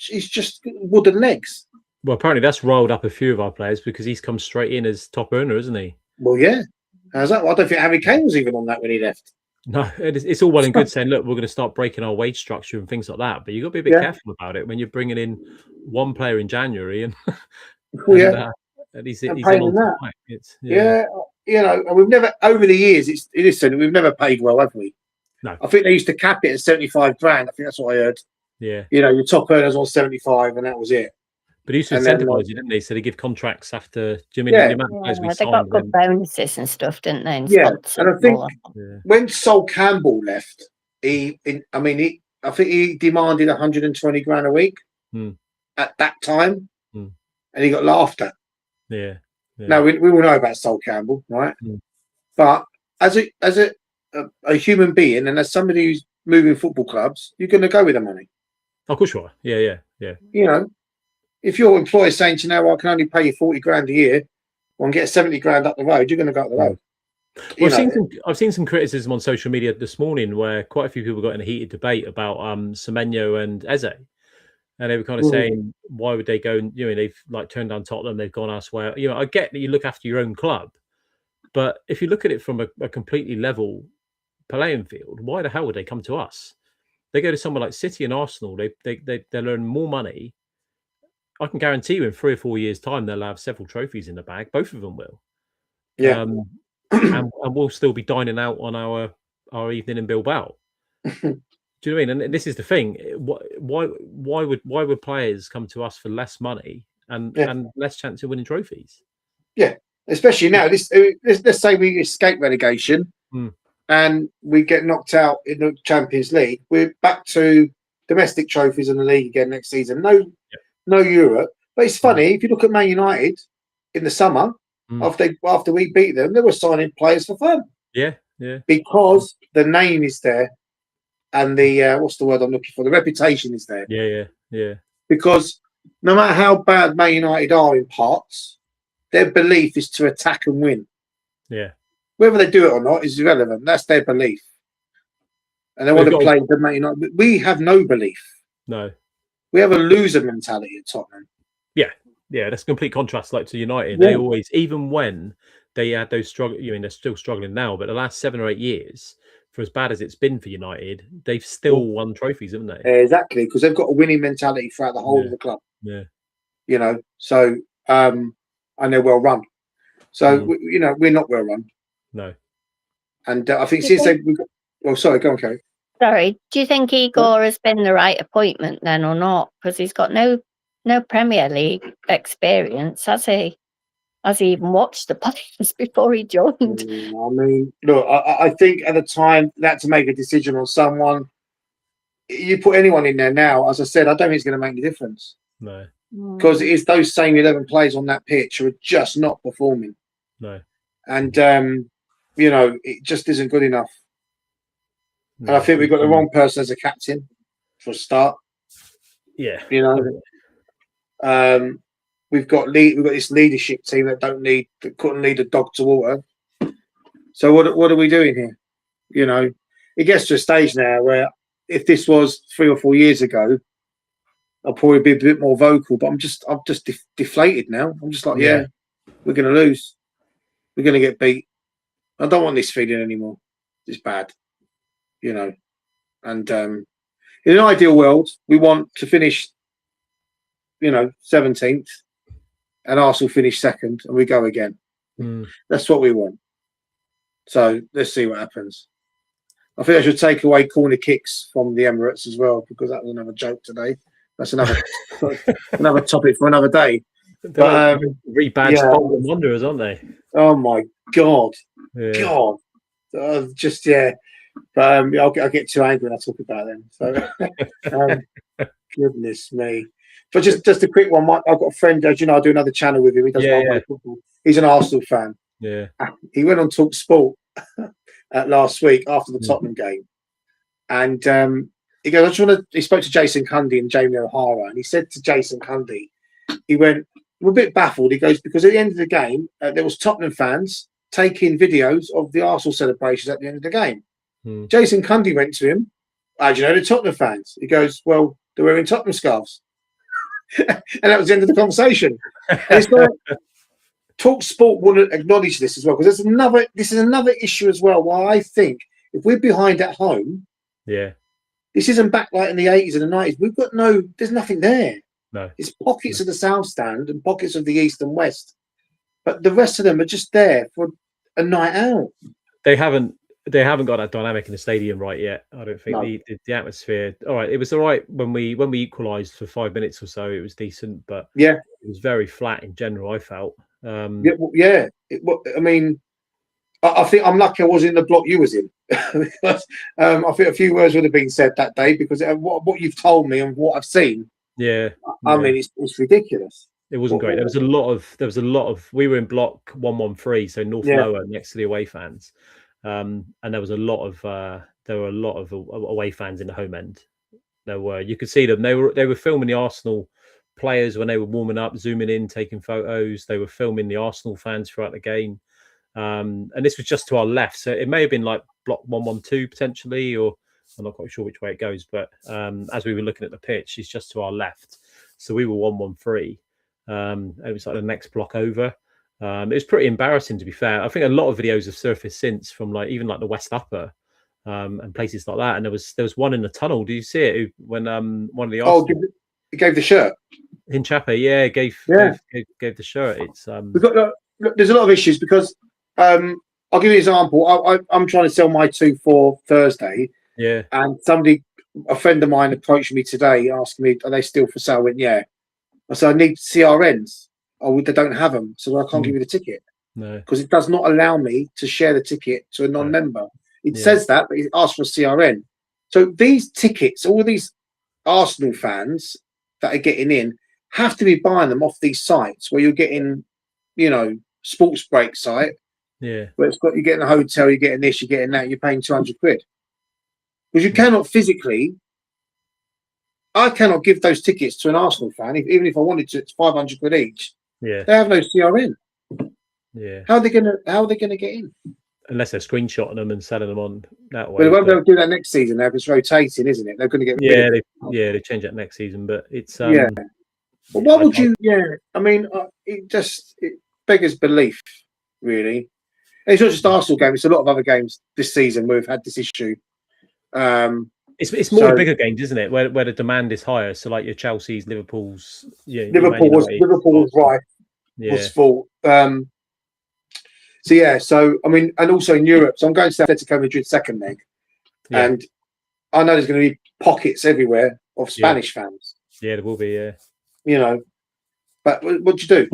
is just wooden legs. Well, apparently that's riled up a few of our players because he's come straight in as top earner, isn't he? Well, yeah. How's that? Well, I don't think Harry Kane was even on that when he left. No, it's all well and good saying, look, we're going to start breaking our wage structure and things like that. But you've got to be a bit careful about it when you're bringing in one player in January and, and he's on that. You know, and we've never, over the years, we've never paid well, have we? No. I think they used to cap it at 75 grand. I think that's what I heard. Yeah. You know, your top earners on 75 and that was it. But he used to incentivise you, didn't they? So they give contracts after. Do you mean they got good bonuses and stuff, didn't they? And and I think when Sol Campbell left, I think he demanded 120 grand a week at that time, and he got laughed at. Yeah. Now we all know about Sol Campbell, right? But as a human being and as somebody who's moving football clubs, you're going to go with the money. Of course you are. Yeah. You know, if your employer's saying to you now, I can only pay you 40 grand a year, and get 70 grand up the road, you're going to go up the road. Well, I've seen some criticism on social media this morning where quite a few people got in a heated debate about Semenyo and Eze. And they were kind of saying, why would they go? You know, they've like turned down Tottenham, they've gone elsewhere. You know, I get that you look after your own club, but if you look at it from a completely level playing field, why the hell would they come to us? They go to somewhere like City and Arsenal. They'll earn more money. I can guarantee you, in 3 or 4 years' time, they'll have several trophies in the bag. Both of them will. Yeah, and we'll still be dining out on our evening in Bilbao. Do you know what I mean? And this is the thing. Why would players come to us for less money and less chance of winning trophies? Yeah, especially now. Let's say we escape relegation and we get knocked out in the Champions League. We're back to domestic trophies in the league again next season. No Europe. But it's funny if you look at Man United in the summer after we beat them, they were signing players for fun. Yeah. Because the name is there. And the what's the word I'm looking for? The reputation is there. Yeah. Because no matter how bad Man United are in parts, their belief is to attack and win. Yeah. Whether they do it or not is irrelevant. That's their belief, and they want to play for Man United. We have no belief. No. We have a loser mentality at Tottenham. Yeah. That's a complete contrast, like to United. They always, even when they had those struggles. I mean, they're still struggling now, but the last 7 or 8 years, for as bad as it's been for United, they've still won trophies, haven't they? Exactly, because they've got a winning mentality throughout the whole of the club. Yeah. You know, so and they're well run. So we're not well run. No. And I think since they've got, well, sorry, go on, Kerry. Sorry, do you think Igor has been the right appointment then, or not? Because he's got no Premier League experience, has he? Has he even watched the players before he joined? I mean, look, I think at the time that to make a decision on someone, you put anyone in there now, as I said, I don't think it's going to make any difference. No. Because it is those same 11 players on that pitch who are just not performing. No. And, it just isn't good enough. No, and I think we've got the wrong person as a captain for a start. Yeah. You know, we've got this leadership team that couldn't lead a dog to water. So what are we doing here? You know, it gets to a stage now where if this was 3 or 4 years ago, I'll probably be a bit more vocal. But I'm just deflated now. I'm just like, yeah, we're going to lose. We're going to get beat. I don't want this feeling anymore. It's bad, you know. And in an ideal world, we want to finish, 17th, and Arsenal finish second, and we go again. That's what we want. So let's see what happens. I think I should take away corner kicks from the Emirates as well, because that was another joke today. That's another topic for another day. But rebadged Bolton Wanderers, aren't they? Oh my God, God, But I'll get too angry when I talk about them. So, goodness me. But just a quick one. I've got a friend, as you know, I do another channel with him. He does football. He's an Arsenal fan. Yeah. He went on Talk Sport last week after the Tottenham game, and he goes, he spoke to Jason Cundy and Jamie O'Hara, and he said to Jason Cundy, he went, we're a bit baffled. He goes, because at the end of the game, there was Tottenham fans taking videos of the Arsenal celebrations at the end of the game. Jason Cundy went to him, how do you know the Tottenham fans? He goes, well, they're wearing Tottenham scarves. And that was the end of the conversation. And it's like, Talk Sport wouldn't acknowledge this as well, because this is another issue as well. Why I think if we're behind at home, this isn't back like in the 80s and the 90s. There's nothing there. No, it's pockets of the South Stand and pockets of the East and West, but the rest of them are just there for a night out. They haven't got that dynamic in the stadium right yet. I don't think the atmosphere. All right, it was all right when we equalised for 5 minutes or so. It was decent, but it was very flat in general. I felt. I mean, I think I'm lucky I was in the block you was in. Because, I think a few words would have been said that day, because what you've told me and what I've seen. I mean, it's ridiculous. It wasn't great. There was a lot of. We were in block 113, so North Lower, next to the away fans, and there was a lot of away fans in the home end. You could see them. They were filming the Arsenal players when they were warming up, zooming in, taking photos. They were filming the Arsenal fans throughout the game, and this was just to our left. So it may have been like block 112 potentially, or I'm not quite sure which way it goes. But as we were looking at the pitch, it's just to our left. So we were 113. It was like the next block over. It was pretty embarrassing, to be fair. I think a lot of videos have surfaced since from even the West Upper and places like that. And there was one in the tunnel. Did you see it when one of the Arsenal... he gave the shirt. Hinchapper, gave the shirt. It's there's a lot of issues because I'll give you an example. I'm trying to sell my 2 for Thursday. Yeah. And a friend of mine approached me today asking me, are they still for sale? I went, yeah. I said, I need CRNs. Oh, they don't have them, so I can't give you the ticket. No. Because it does not allow me to share the ticket to a non-member. It says that, but it asks for a CRN. So these tickets, all these Arsenal fans that are getting in, have to be buying them off these sites where you're getting, sports break site. Yeah. Where you're getting a hotel, you're getting this, you're getting that, you're paying 200 quid. Because you cannot physically, I cannot give those tickets to an Arsenal fan, even if I wanted to. It's 500 quid each. Yeah, they have no CRN. Yeah, how are they gonna get in? Unless they're screenshotting them and selling them on that way. Well, they won't be able to do that next season now. It's rotating, isn't it? They're going to get they change that next season, but it's But why would you? Yeah, I mean, it beggars belief, really. And it's not just Arsenal games; it's a lot of other games this season where we've had this issue. It's more bigger games, isn't it? Where the demand is higher. So like your Chelsea's, Liverpool's, Liverpool was right. Was full. So I mean, and also in Europe. So I'm going to Atletico Madrid second leg, and I know there's going to be pockets everywhere of Spanish fans. Yeah, there will be. Yeah. But what do you do?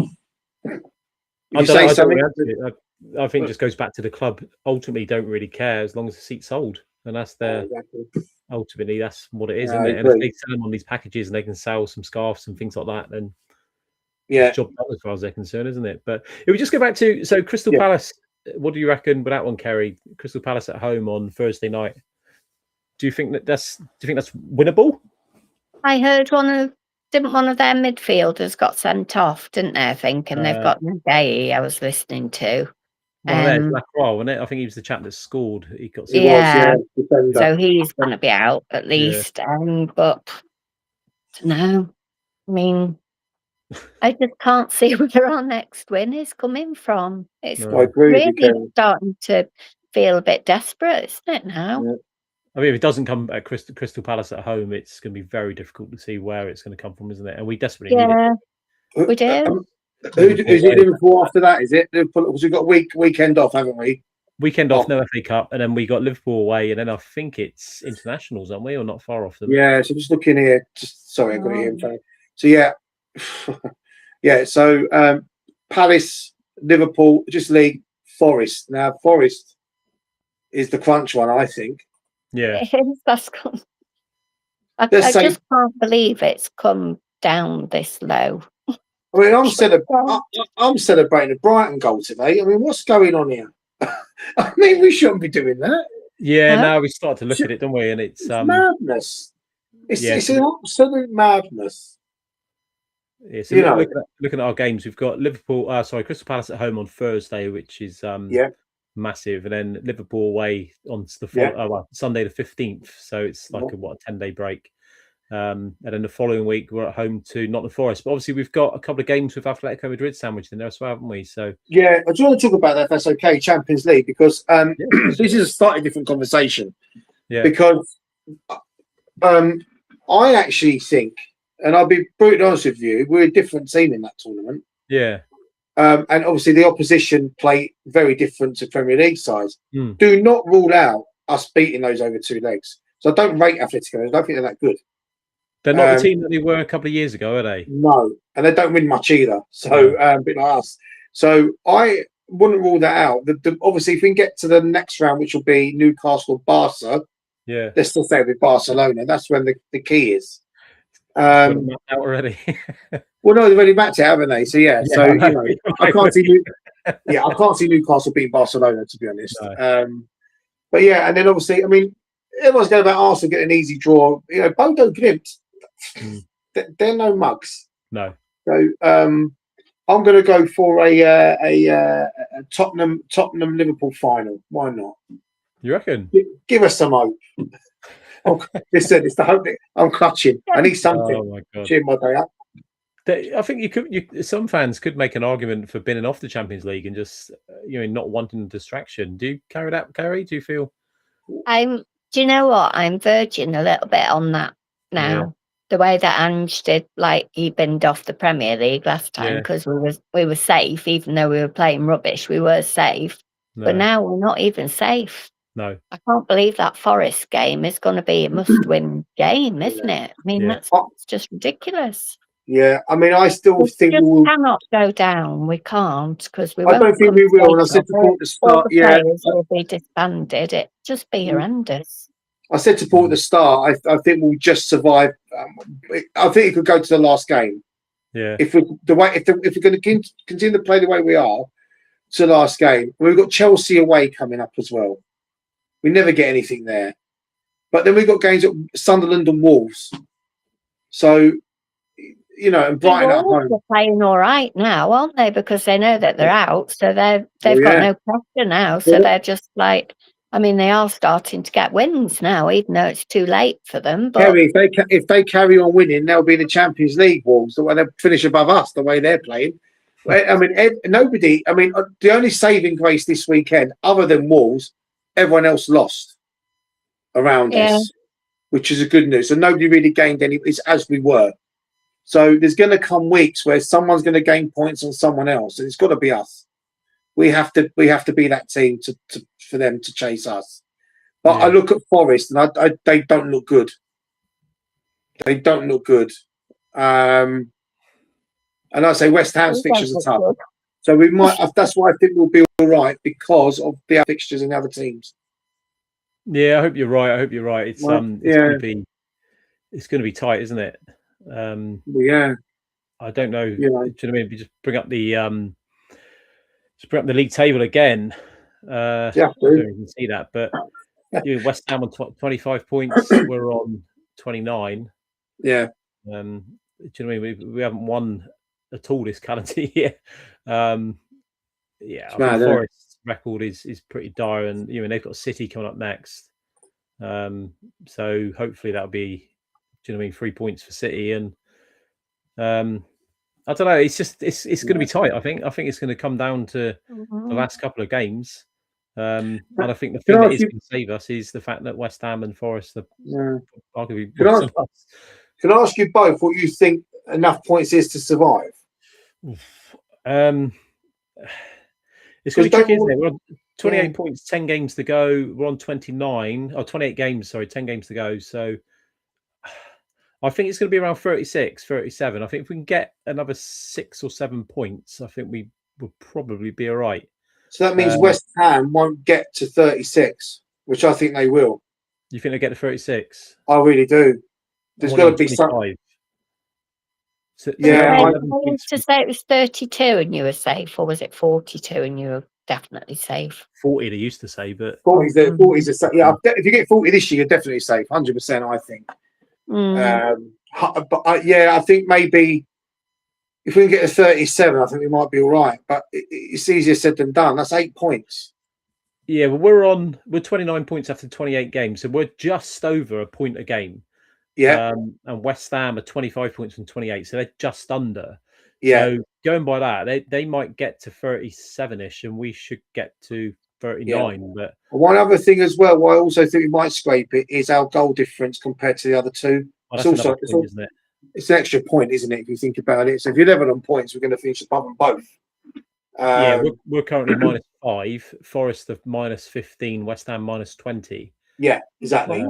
I think it just goes back to the club. Ultimately, don't really care as long as the seat's sold, and that's their. Ultimately, that's what it is, isn't it? And if they sell them on these packages and they can sell some scarves and things like that, then job done as far as they're concerned, isn't it? But if we just go back to Crystal Palace, what do you reckon with that one, Kerry? Crystal Palace at home on Thursday night. Do you think that's winnable? I heard one of their midfielders got sent off, didn't they? I think, and they've got Gay. I was listening to. One of theirs, Lacroix, wasn't it? I think he was the chap that scored. He got He Yeah. was, defender. So he's going to be out at least. But no, I mean, I just can't see where our next win is coming from. It's No. I agree with you, really Karen. starting to feel a bit desperate, isn't it now? Yeah. I mean, if it doesn't come at Crystal Palace at home, it's going to be very difficult to see where it's going to come from, isn't it? And we desperately need it. Yeah, we do. Is it Liverpool after that? Is it Liverpool? Because we've got weekend off, haven't we? Weekend off, no FA Cup, and then we got Liverpool away, and then I think it's internationals, aren't we, or not far off them? Yeah. So just looking here. Sorry, I got it here in front of me. So yeah, yeah. So Palace, Liverpool, just league, Forest. Now Forest is the crunch one, I think. Yeah. That's cool. I Let's say- just can't believe it's come down this low. I mean, I'm celebrating a Brighton goal today. I mean, what's going on here? I mean, we shouldn't be doing that. Yeah, Huh? now we start to look at it, don't we? And it's madness. It's an absolute madness. Yeah, so looking at our games, we've got Crystal Palace at home on Thursday, which is massive, and then Liverpool away on the Sunday the 15th. So it's like a 10-day break. And then the following week we're at home to Nottingham Forest. But obviously we've got a couple of games with Atletico Madrid sandwiched in there as well, haven't we? So yeah, I just want to talk about that if that's okay, Champions League, because this is a slightly different conversation. Yeah. Because I actually think, and I'll be brutally honest with you, we're a different team in that tournament. Yeah. And obviously the opposition play very different to Premier League sides. Do not rule out us beating those over 2 legs. So I don't rate Atletico. I don't think they're that good. They're not the team that they were a couple of years ago, are they? No, and they don't win much either. So a bit like us. So I wouldn't rule that out. Obviously, if we can get to the next round, which will be Newcastle, Barca. Yeah. Let's still say with Barcelona. That's when the key is. Out already. Well, no, they've already mapped it, haven't they? So yeah. So I can't see. I can't see Newcastle beating Barcelona, to be honest. No. But yeah, and then obviously, I mean, everyone's going about Arsenal getting an easy draw. Bodo Glimt. They're no mugs. No. So I'm going to go for a Tottenham Liverpool final. Why not? You reckon? Give us some hope. Listen, it's the hope that I'm clutching. I need something. Oh my God. Cheer my day up. I think some fans could make an argument for binning off the Champions League and just not wanting distraction. Do you carry that, Carrie? Do you feel? Do you know what? I'm verging a little bit on that now. Yeah. The way that Ange did, like he binned off the Premier League last time because we were safe, even though we were playing rubbish. We were safe, but now we're not even safe. No, I can't believe that Forest game is going to be a must-win game, isn't it? I mean, that's just ridiculous. Yeah, I mean, I still think we cannot go down. We can't because we. I don't think we will. And I said to Paul at the start, players will be disbanded. It just be horrendous. I said to Paul at the start, I think we'll just survive. I think it could go to the last game. Yeah. If we're going to continue to play the way we are to the last game, we've got Chelsea away coming up as well. We never get anything there, but then we've got games at Sunderland and Wolves. So, and Brighton at home. They're playing all right now, aren't they? Because they know that they're out, so they've got no pressure now. So they're just like. I mean, they are starting to get wins now, even though it's too late for them. But Kerry, if they carry on winning, they'll be in the Champions League. Wolves, the way they finish above us, the way they're playing. I mean, nobody. I mean, the only saving grace this weekend, other than Wolves, everyone else lost around us, which is a good news. So nobody really gained any. It's as we were. So there's going to come weeks where someone's going to gain points on someone else, and it's got to be us. We have to be that team for them to chase us. But I look at Forest and they don't look good. They don't look good. And I say West Ham's fixtures are tough. So we might. That's why I think we'll be all right because of the fixtures in the other teams. Yeah, I hope you're right. It's going to be tight, isn't it? Yeah. I don't know. Do you know what I mean? If you just bring up the league table again. I don't even see that, but West Ham on 25 points. We're on 29. Yeah. Do you know what I mean? We haven't won at all this calendar year. record is pretty dire, and they've got City coming up next. So hopefully that'll be, do you know what I mean, 3 points for City, and I don't know. It's just it's going to be tight. I think it's going to come down to the last couple of games, and I think the thing that is going to save us is the fact that West Ham and Forest are arguably worse than us. Can I ask you both what you think enough points is to survive? It's going to be tricky, isn't it? We're on 28 points, 10 games to go. We're on 28 games, sorry, 10 games to go. So I think it's going to be around 36, 37. I think if we can get another 6 or 7 points, I think we will probably be all right. So that means West Ham won't get to 36, which I think they will. You think they'll get to 36? I really do. There's got to be some. So, I used to say it was 32 and you were safe, or was it 42 and you were definitely safe? 40 they used to say, but 40's are safe. Yeah, if you get 40 this year, you're definitely safe, 100%. I think. But I think maybe if we can get to 37, I think we might be all right. But it's easier said than done. That's 8 points. Yeah, well, we're 29 points after 28 games, so we're just over a point a game. Yeah, and West Ham are 25 points from 28, so they're just under. Yeah. So going by that, they might get to 37-ish, and we should get to 39. Yeah. But one other thing as well, what I also think we might scrape it is our goal difference compared to the other two. Well, it's also point, isn't it? It's an extra point, isn't it? If you think about it. So if you're level on points, we're going to finish above them both. Yeah, we're currently -5. Forest of -15. West Ham -20. Yeah, exactly.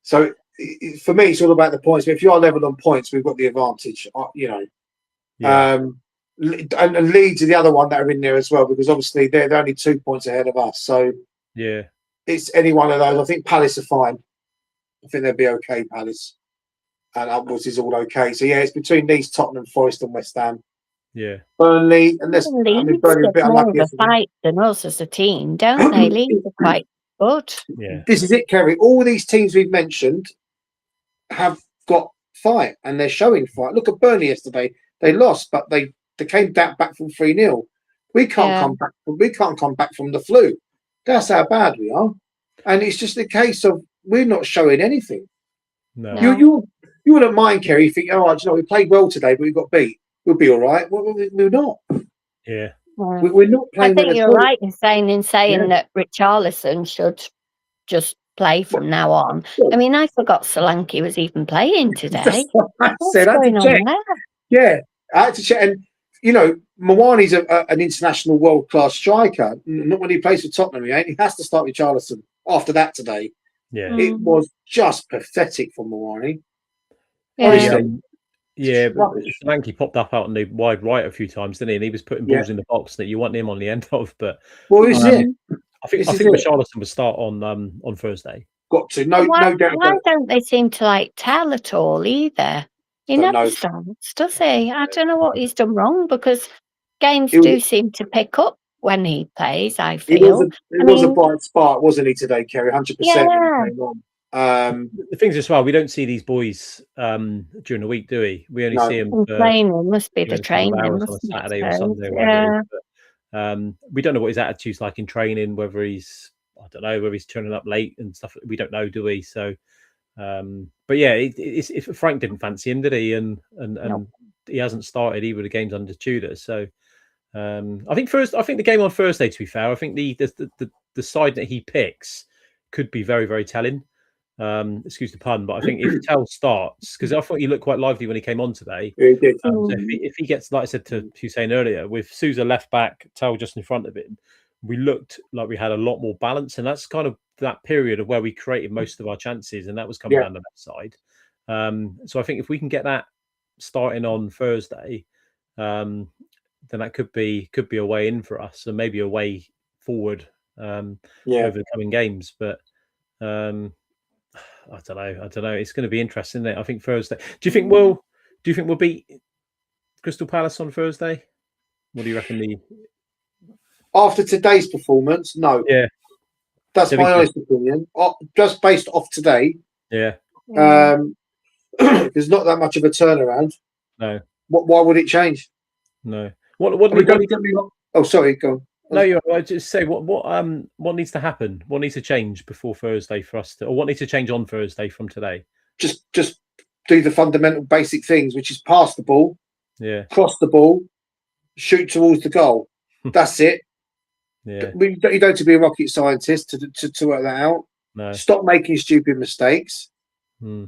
So for me, it's all about the points. But if you are level on points, we've got the advantage. Yeah. And Leeds are the other one that are in there as well, because obviously they're only 2 points ahead of us. So yeah, it's any one of those. I think Palace are fine. I think they'll be okay, Palace, and upwards is all okay. So yeah, it's between these Tottenham, Forest, and West Ham. Yeah, Burnley, unless Burnley a bit more unlucky. of a fight than us as a team, don't they? Leeds are quite good. Yeah, this is it, Kerry. All these teams we've mentioned have got fight, and they're showing fight. Look at Burnley yesterday; they lost, but they came back from 3-0. We can't come back. We can't come back from the flu. That's how bad we are, and it's just a case of we're not showing anything. No. You wouldn't mind, Kerry. You think, we played well today, but we got beat. We'll be all right. Well, we're not. Yeah. We're not playing. I think you're right in saying that Richarlison should just play from now on. I mean, I forgot Solanke was even playing today. What's going on there? Yeah, I had to check. And Mawani's an international world-class striker. Not when he plays for Tottenham, he has to start with Richarlison after that today. Yeah, it was just pathetic for Mawani. Yeah, but Solanke popped up out on the wide right a few times, didn't he? And he was putting balls in the box that you want him on the end of. But I think Richarlison would start on Thursday. Got to no doubt. Why don't they seem to tell at all either? He never starts, does he? I don't know what he's done wrong, because games do seem to pick up when he plays. I feel it was a bright spark, wasn't he, today, Kerry? 100%. Yeah. The things as well, we don't see these boys during the week, do we? We only see them training. Must be the training on a Saturday or Sunday. Or whatever. We don't know what his attitude's like in training. Whether he's turning up late and stuff. We don't know, do we? So, but yeah, if Frank didn't fancy him, did he? And he hasn't started either of the games under Tudor. So, I think the game on Thursday. To be fair, I think the side that he picks could be very, very telling. Excuse the pun, but I think if Tell starts, because I thought he looked quite lively when he came on today. Yeah, he did. So if he gets, like I said to Hussein earlier, with Sousa left back, Tell just in front of him, we looked like we had a lot more balance, and that's kind of that period of where we created most of our chances, and that was coming down the left side. So I think if we can get that starting on Thursday, then that could be a way in for us, and maybe a way forward over the coming games. But I don't know. It's going to be interesting, isn't it? I think Thursday. Do you think we'll beat Crystal Palace on Thursday? What do you reckon? After today's performance, no. Yeah, that's my honest opinion. Just based off today. Yeah. There's not that much of a turnaround. No. Why would it change? No. Oh, sorry, go on. No, I just say what needs to happen? What needs to change before Thursday for us to, or what needs to change on Thursday from today? Just do the fundamental basic things, which is pass the ball, Yeah, cross the ball, shoot towards the goal. That's it. yeah, You don't have to be a rocket scientist to work that out. no, Stop making stupid mistakes. mm,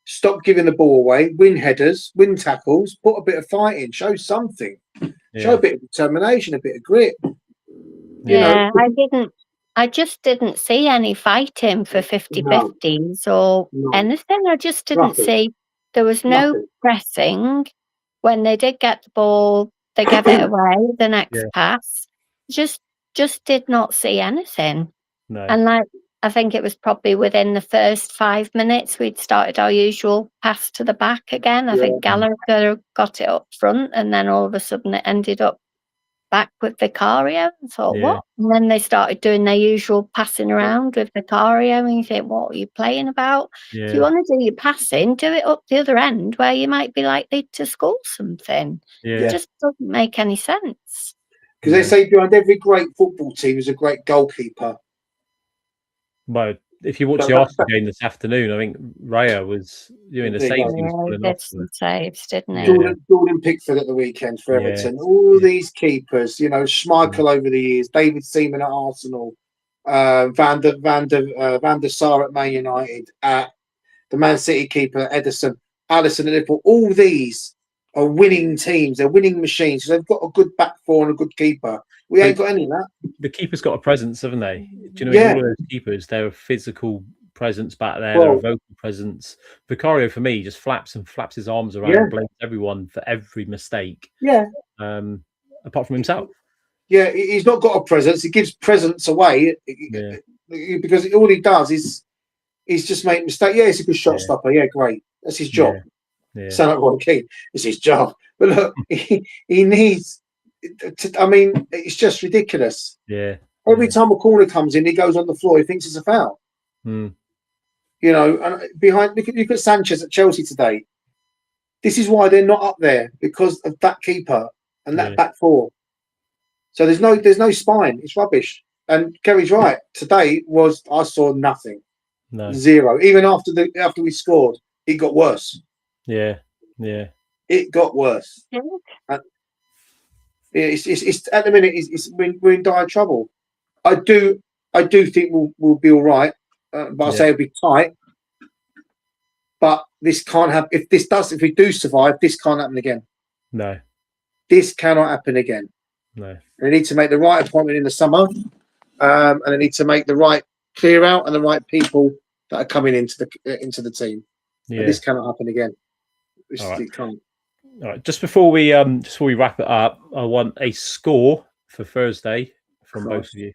Stop giving the ball away. Win headers, win tackles. Put a bit of fight in. Show something. Show yeah, a bit of determination, a bit of grit. You know, Yeah, I just didn't see any fighting for 50 no, 50s or no, anything. I just didn't nothing, see, there was no nothing. pressing. When they did get the ball, they gave it away the yeah, next pass. Just did not see anything. no, And like, I think it was probably within the first 5 minutes we'd started our usual pass to the back again. I Yeah, think Gallagher got it up front, and then all of a sudden it ended up back with Vicario. I thought, yeah, what? And then they started doing their usual passing around with Vicario, and you think, what are you playing about? If you yeah, want to do your passing, do it up the other end where you might be likely to score something. It yeah, just doesn't make any sense. because they say behind every great football team is a great goalkeeper. Well, if you watch So the Arsenal game this afternoon, I think Raya was doing the there you saves go. he was Yeah, he pulling did off. some saves, didn't he? Yeah, Jordan Pickford at the weekend for yeah, Everton. All yeah, these keepers, you know, Schmeichel over the years, David Seaman at Arsenal, Van der Sar at Man United, the Man City keeper Ederson, Alisson at Liverpool. All these are winning teams. They're winning machines. So they've got a good back four and a good keeper. We ain't got any of that. the keeper's got a presence, haven't they? Do you know, Yeah. all of those keepers, they're a physical presence back there, they're a Well, vocal presence. Vicario, for me, just flaps his arms around yeah, and blames everyone for every mistake, yeah, apart from himself. yeah. He's not got a presence. He gives presence away Yeah, because all he does is he's just make mistakes. Yeah, he's a good shot yeah, stopper. Yeah, great. That's his job. yeah, yeah, Sound like Ron Keane. It's his job. But look, he needs. I mean, it's just ridiculous. yeah, Every yeah. time a corner comes in, he goes on the floor. He thinks it's a foul. Mm, You know, and behind look at Sanchez at Chelsea today. This is why they're not up there because of that keeper and that yeah, back four. So there's no spine. It's rubbish. And Kerry's right. Today I saw nothing, no, zero. Even after we scored, it got worse. yeah, yeah, It got worse. Yeah. And it's at the minute. We're in dire trouble. I do think we'll be all right, but I yeah, say it'll be tight. But this can't happen. If we do survive, this can't happen again. no, This cannot happen again. no, They need to make the right appointment in the summer, and they need to make the right clear out and the right people that are coming into the team. yeah. And this cannot happen again. All right. It can't. All right, just before we wrap it up, I want a score for Thursday from both of you.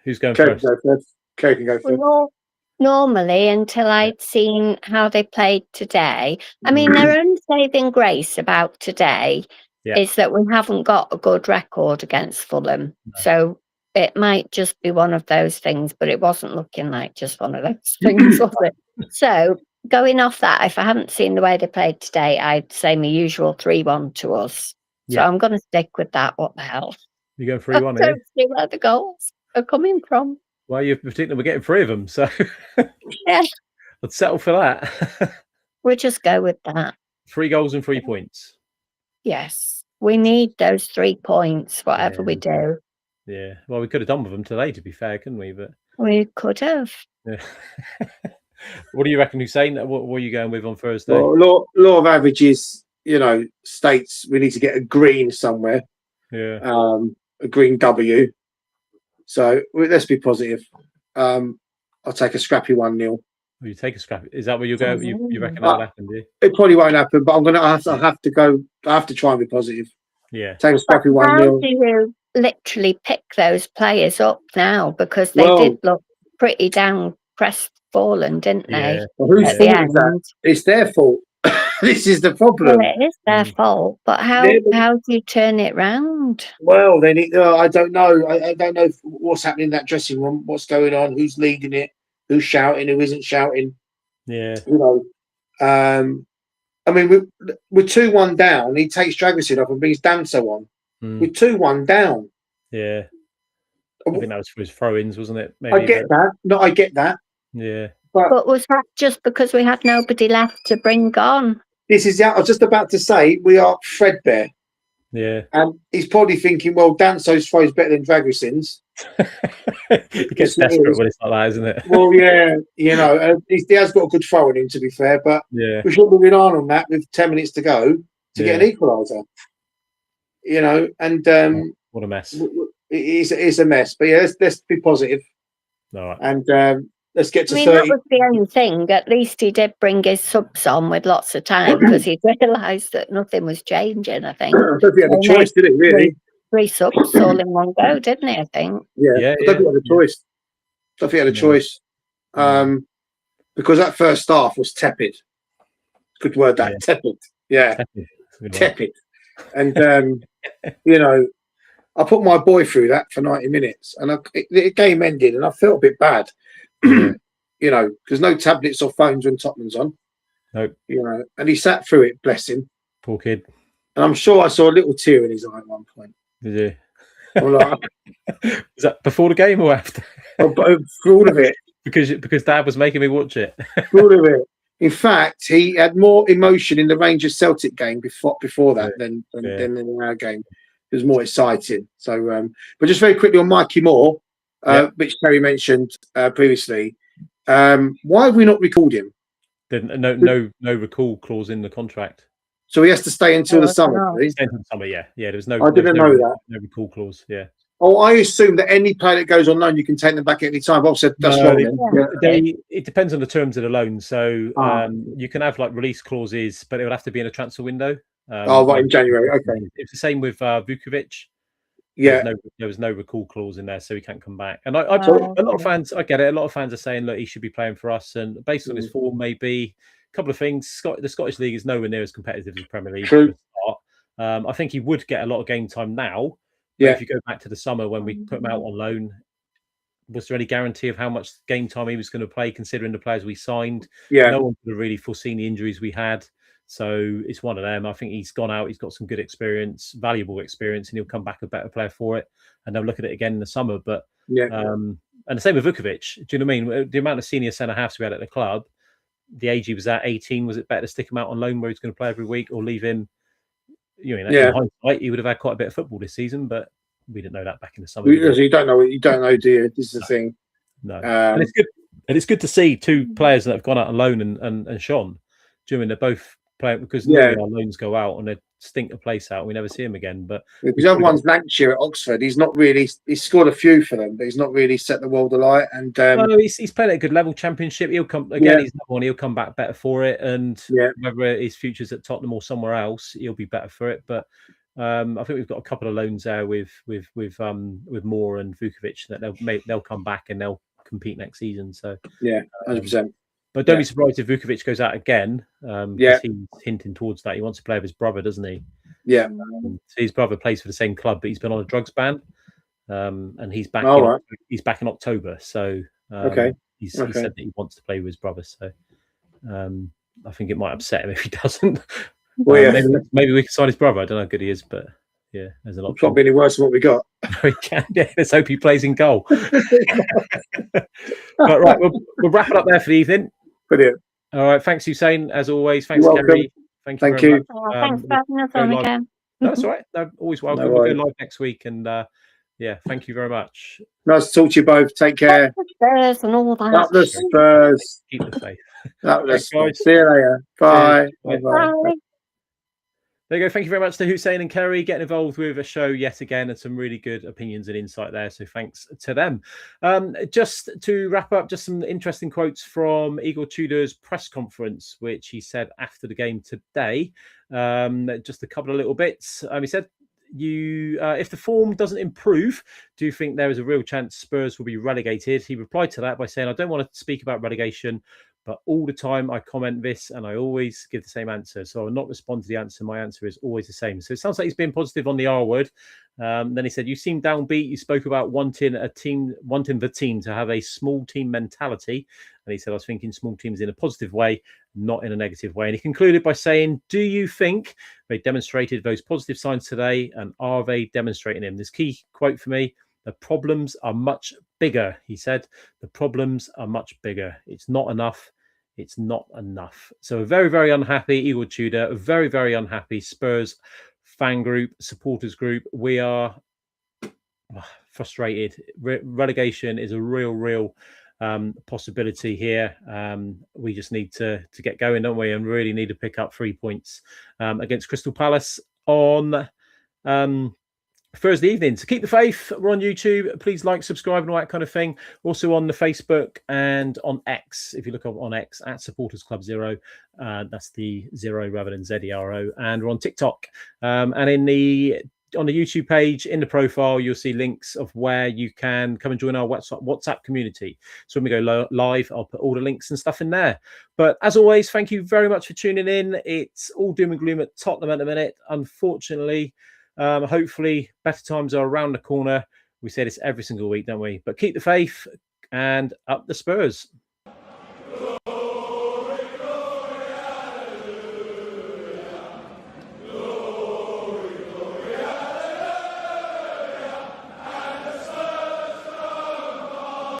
Who's going Kerry first? can go first. Kerry can go first. Well, normally, until I'd seen how they played today, I mean, their own saving grace about today is that we haven't got a good record against Fulham. No. So it might just be one of those things, but it wasn't looking like just one of those things, was it? So going off that, if I hadn't seen the way they played today, I'd say my usual 3-1 to us. So I'm going to stick with that. What the hell? You go I 3-1, don't see where the goals are coming from. Well, you're particularly we're getting 3 of them, so Yeah, let's settle for that. we'll just go with that. 3 goals and 3 points. Yes, we need those 3 points, whatever Yeah. we do. Yeah. Well, we could have done with them today, to be fair, couldn't we? But We could have. yeah. What do you reckon, Hussein? What are you going with on Thursday? Well, law of averages, states we need to get a green somewhere. Yeah. A green W. So let's be positive. I'll take a scrappy 1-0. Will you take a scrap? Is that where you go? You reckon that'll happen, do you? It probably won't happen, but I have to go. I have to try and be positive. Yeah. Take a scrappy How 1-0. do you literally pick those players up now? Because they did look pretty down crestfallen, didn't they? Yeah. Well, whose At the fault is that? end. It's their fault. This is the Well, problem. it is their fault, but how do you turn it round? Well, they need. I don't know. I don't know what's happening in that dressing room. What's going on? Who's leading it? Who's shouting? Who isn't shouting? Yeah. I mean, we're 2-1 down. He takes Dragosin off and brings Danso on. We're 2-1 down. Yeah. I think that was for his throw-ins, wasn't it? Maybe, I get that. No, I get that. Yeah. But was that just because we had nobody left to bring on? This is I was just about to say we are threadbare. Yeah. And he's probably thinking, well, Danso's throws better than Dragusin's. He gets desperate when it's like that, isn't it? Well, yeah, he has got a good throw in him, to be fair, but yeah, we shouldn't have been on that with 10 minutes to go to get an equaliser. And what a mess. It's a mess. But yeah, let's be positive. All right. And let's get to 30. That was the only thing. At least he did bring his subs on with lots of time because he realised that nothing was changing, I think. I don't think he had a choice, did he, really? Three subs all in one go, didn't he, I think? Yeah, I don't think he had a choice. I don't think he had a choice. Because that first half was tepid. Good word, that. Tepid. Yeah. Tepid. And, I put my boy through that for 90 minutes and the game ended and I felt a bit bad. Because no tablets or phones when Tottenham's on. Nope. And he sat through it, bless him. Poor kid. And I'm sure I saw a little tear in his eye at one point. Did you? Like, is that before the game or after? For all of it. Because Dad was making me watch it. For all of it. In fact, he had more emotion in the Rangers Celtic game before that than in our game. It was more exciting. So, but just very quickly on Mikey Moore, which Terry mentioned previously. Why have we not recalled him? No recall clause in the contract. So he has to stay until the summer. Until the summer, yeah. There was no. I didn't know that. No recall clause. Yeah. Oh, I assume that any player that goes on loan, you can take them back at any time. Bob said that's wrong. It depends on the terms of the loan. So you can have like release clauses, but it would have to be in a transfer window. Right, in January. Okay. It's the same with Vukovic. Yeah. There was no recall clause in there, so he can't come back. And a lot of fans, I get it. A lot of fans are saying, look, he should be playing for us, and based on his form, maybe a couple of things. The Scottish League is nowhere near as competitive as the Premier League. True. I think he would get a lot of game time now. Yeah. If you go back to the summer when we put him out on loan, was there any guarantee of how much game time he was going to play, considering the players we signed? Yeah. No one could have really foreseen the injuries we had. So it's one of them. I think he's gone out. He's got some good experience, valuable experience, and he'll come back a better player for it. And they'll look at it again in the summer. But and the same with Vukovic. Do you know what I mean? The amount of senior centre halves we had at the club, the age he was at, 18, was it better to stick him out on loan where he's going to play every week, or leave him? In hindsight, he would have had quite a bit of football this season, but we didn't know that back in the summer. Because you don't know, do you? This is the thing. No, and it's good. And it's good to see two players that have gone out on loan and shone. During they're both playing because normally our loans go out and they stink the place out. And we never see him again. But the other one's Lancashire at Oxford. He's not really. He's scored a few for them, but he's not really set the world alight. And he's playing at a good level. Championship. He'll come again. He's not one. He'll come back better for it. And whether his future's at Tottenham or somewhere else, he'll be better for it. But I think we've got a couple of loans there with Moore and Vukovic that they'll come back and they'll compete next season. So 100%. But don't be surprised if Vukovic goes out again. He's hinting towards that. He wants to play with his brother, doesn't he? Yeah. So his brother plays for the same club, but he's been on a drugs ban, and he's back. He's back in October. So he said that he wants to play with his brother. So I think it might upset him if he doesn't. Well, maybe we can sign his brother. I don't know how good he is, but there's an option. Can't be any worse than what we got. We can. Let's hope he plays in goal. But right, we'll wrap it up there for the evening. Brilliant. All right. Thanks, Hussein, as always. Thanks, Kerry. Thank you. Thanks for having us on again. That's all right. No, always welcome. We'll go live next week. And thank you very much. Nice to talk to you both. Take care. Spurs and all that. Up the Spurs. Keep the faith. Up the Spurs. See you later. Bye. Bye. There you go. Thank you very much to Hussein and Kerry getting involved with a show yet again, and some really good opinions and insight there. So thanks to them. Just to wrap up, just some interesting quotes from Igor Tudor's press conference, which he said after the game today. Just a couple of little bits. He said, if the form doesn't improve, do you think there is a real chance Spurs will be relegated? He replied to that by saying, I don't want to speak about relegation, But all the time I comment this and I always give the same answer. So I will not respond to the answer. My answer is always the same. So it sounds like he's been positive on the R word. Then he said, you seem downbeat. You spoke about wanting the team to have a small team mentality. And he said, I was thinking small teams in a positive way, not in a negative way. And he concluded by saying, do you think they demonstrated those positive signs today? And are they demonstrating them? This key quote for me: the problems are much bigger. He said, the problems are much bigger. It's not enough. It's not enough. So a very, very unhappy Igor Tudor, a very, very unhappy Spurs fan group, supporters group. We are frustrated. Relegation is a real possibility here. We just need to get going, don't we? And really need to pick up 3 points against Crystal Palace on Thursday evening. So keep the faith. We're on YouTube. Please like, subscribe, and all that kind of thing. Also on the Facebook and on X. If you look up on X at Supporters Club Zero, that's the 0 rather than ZERO. And we're on TikTok. And on the YouTube page, in the profile, you'll see links of where you can come and join our WhatsApp community. So when we go live, I'll put all the links and stuff in there. But as always, thank you very much for tuning in. It's all doom and gloom at Tottenham at the minute, unfortunately. Hopefully better times are around the corner. We say this every single week, don't we? But keep the faith and up the Spurs.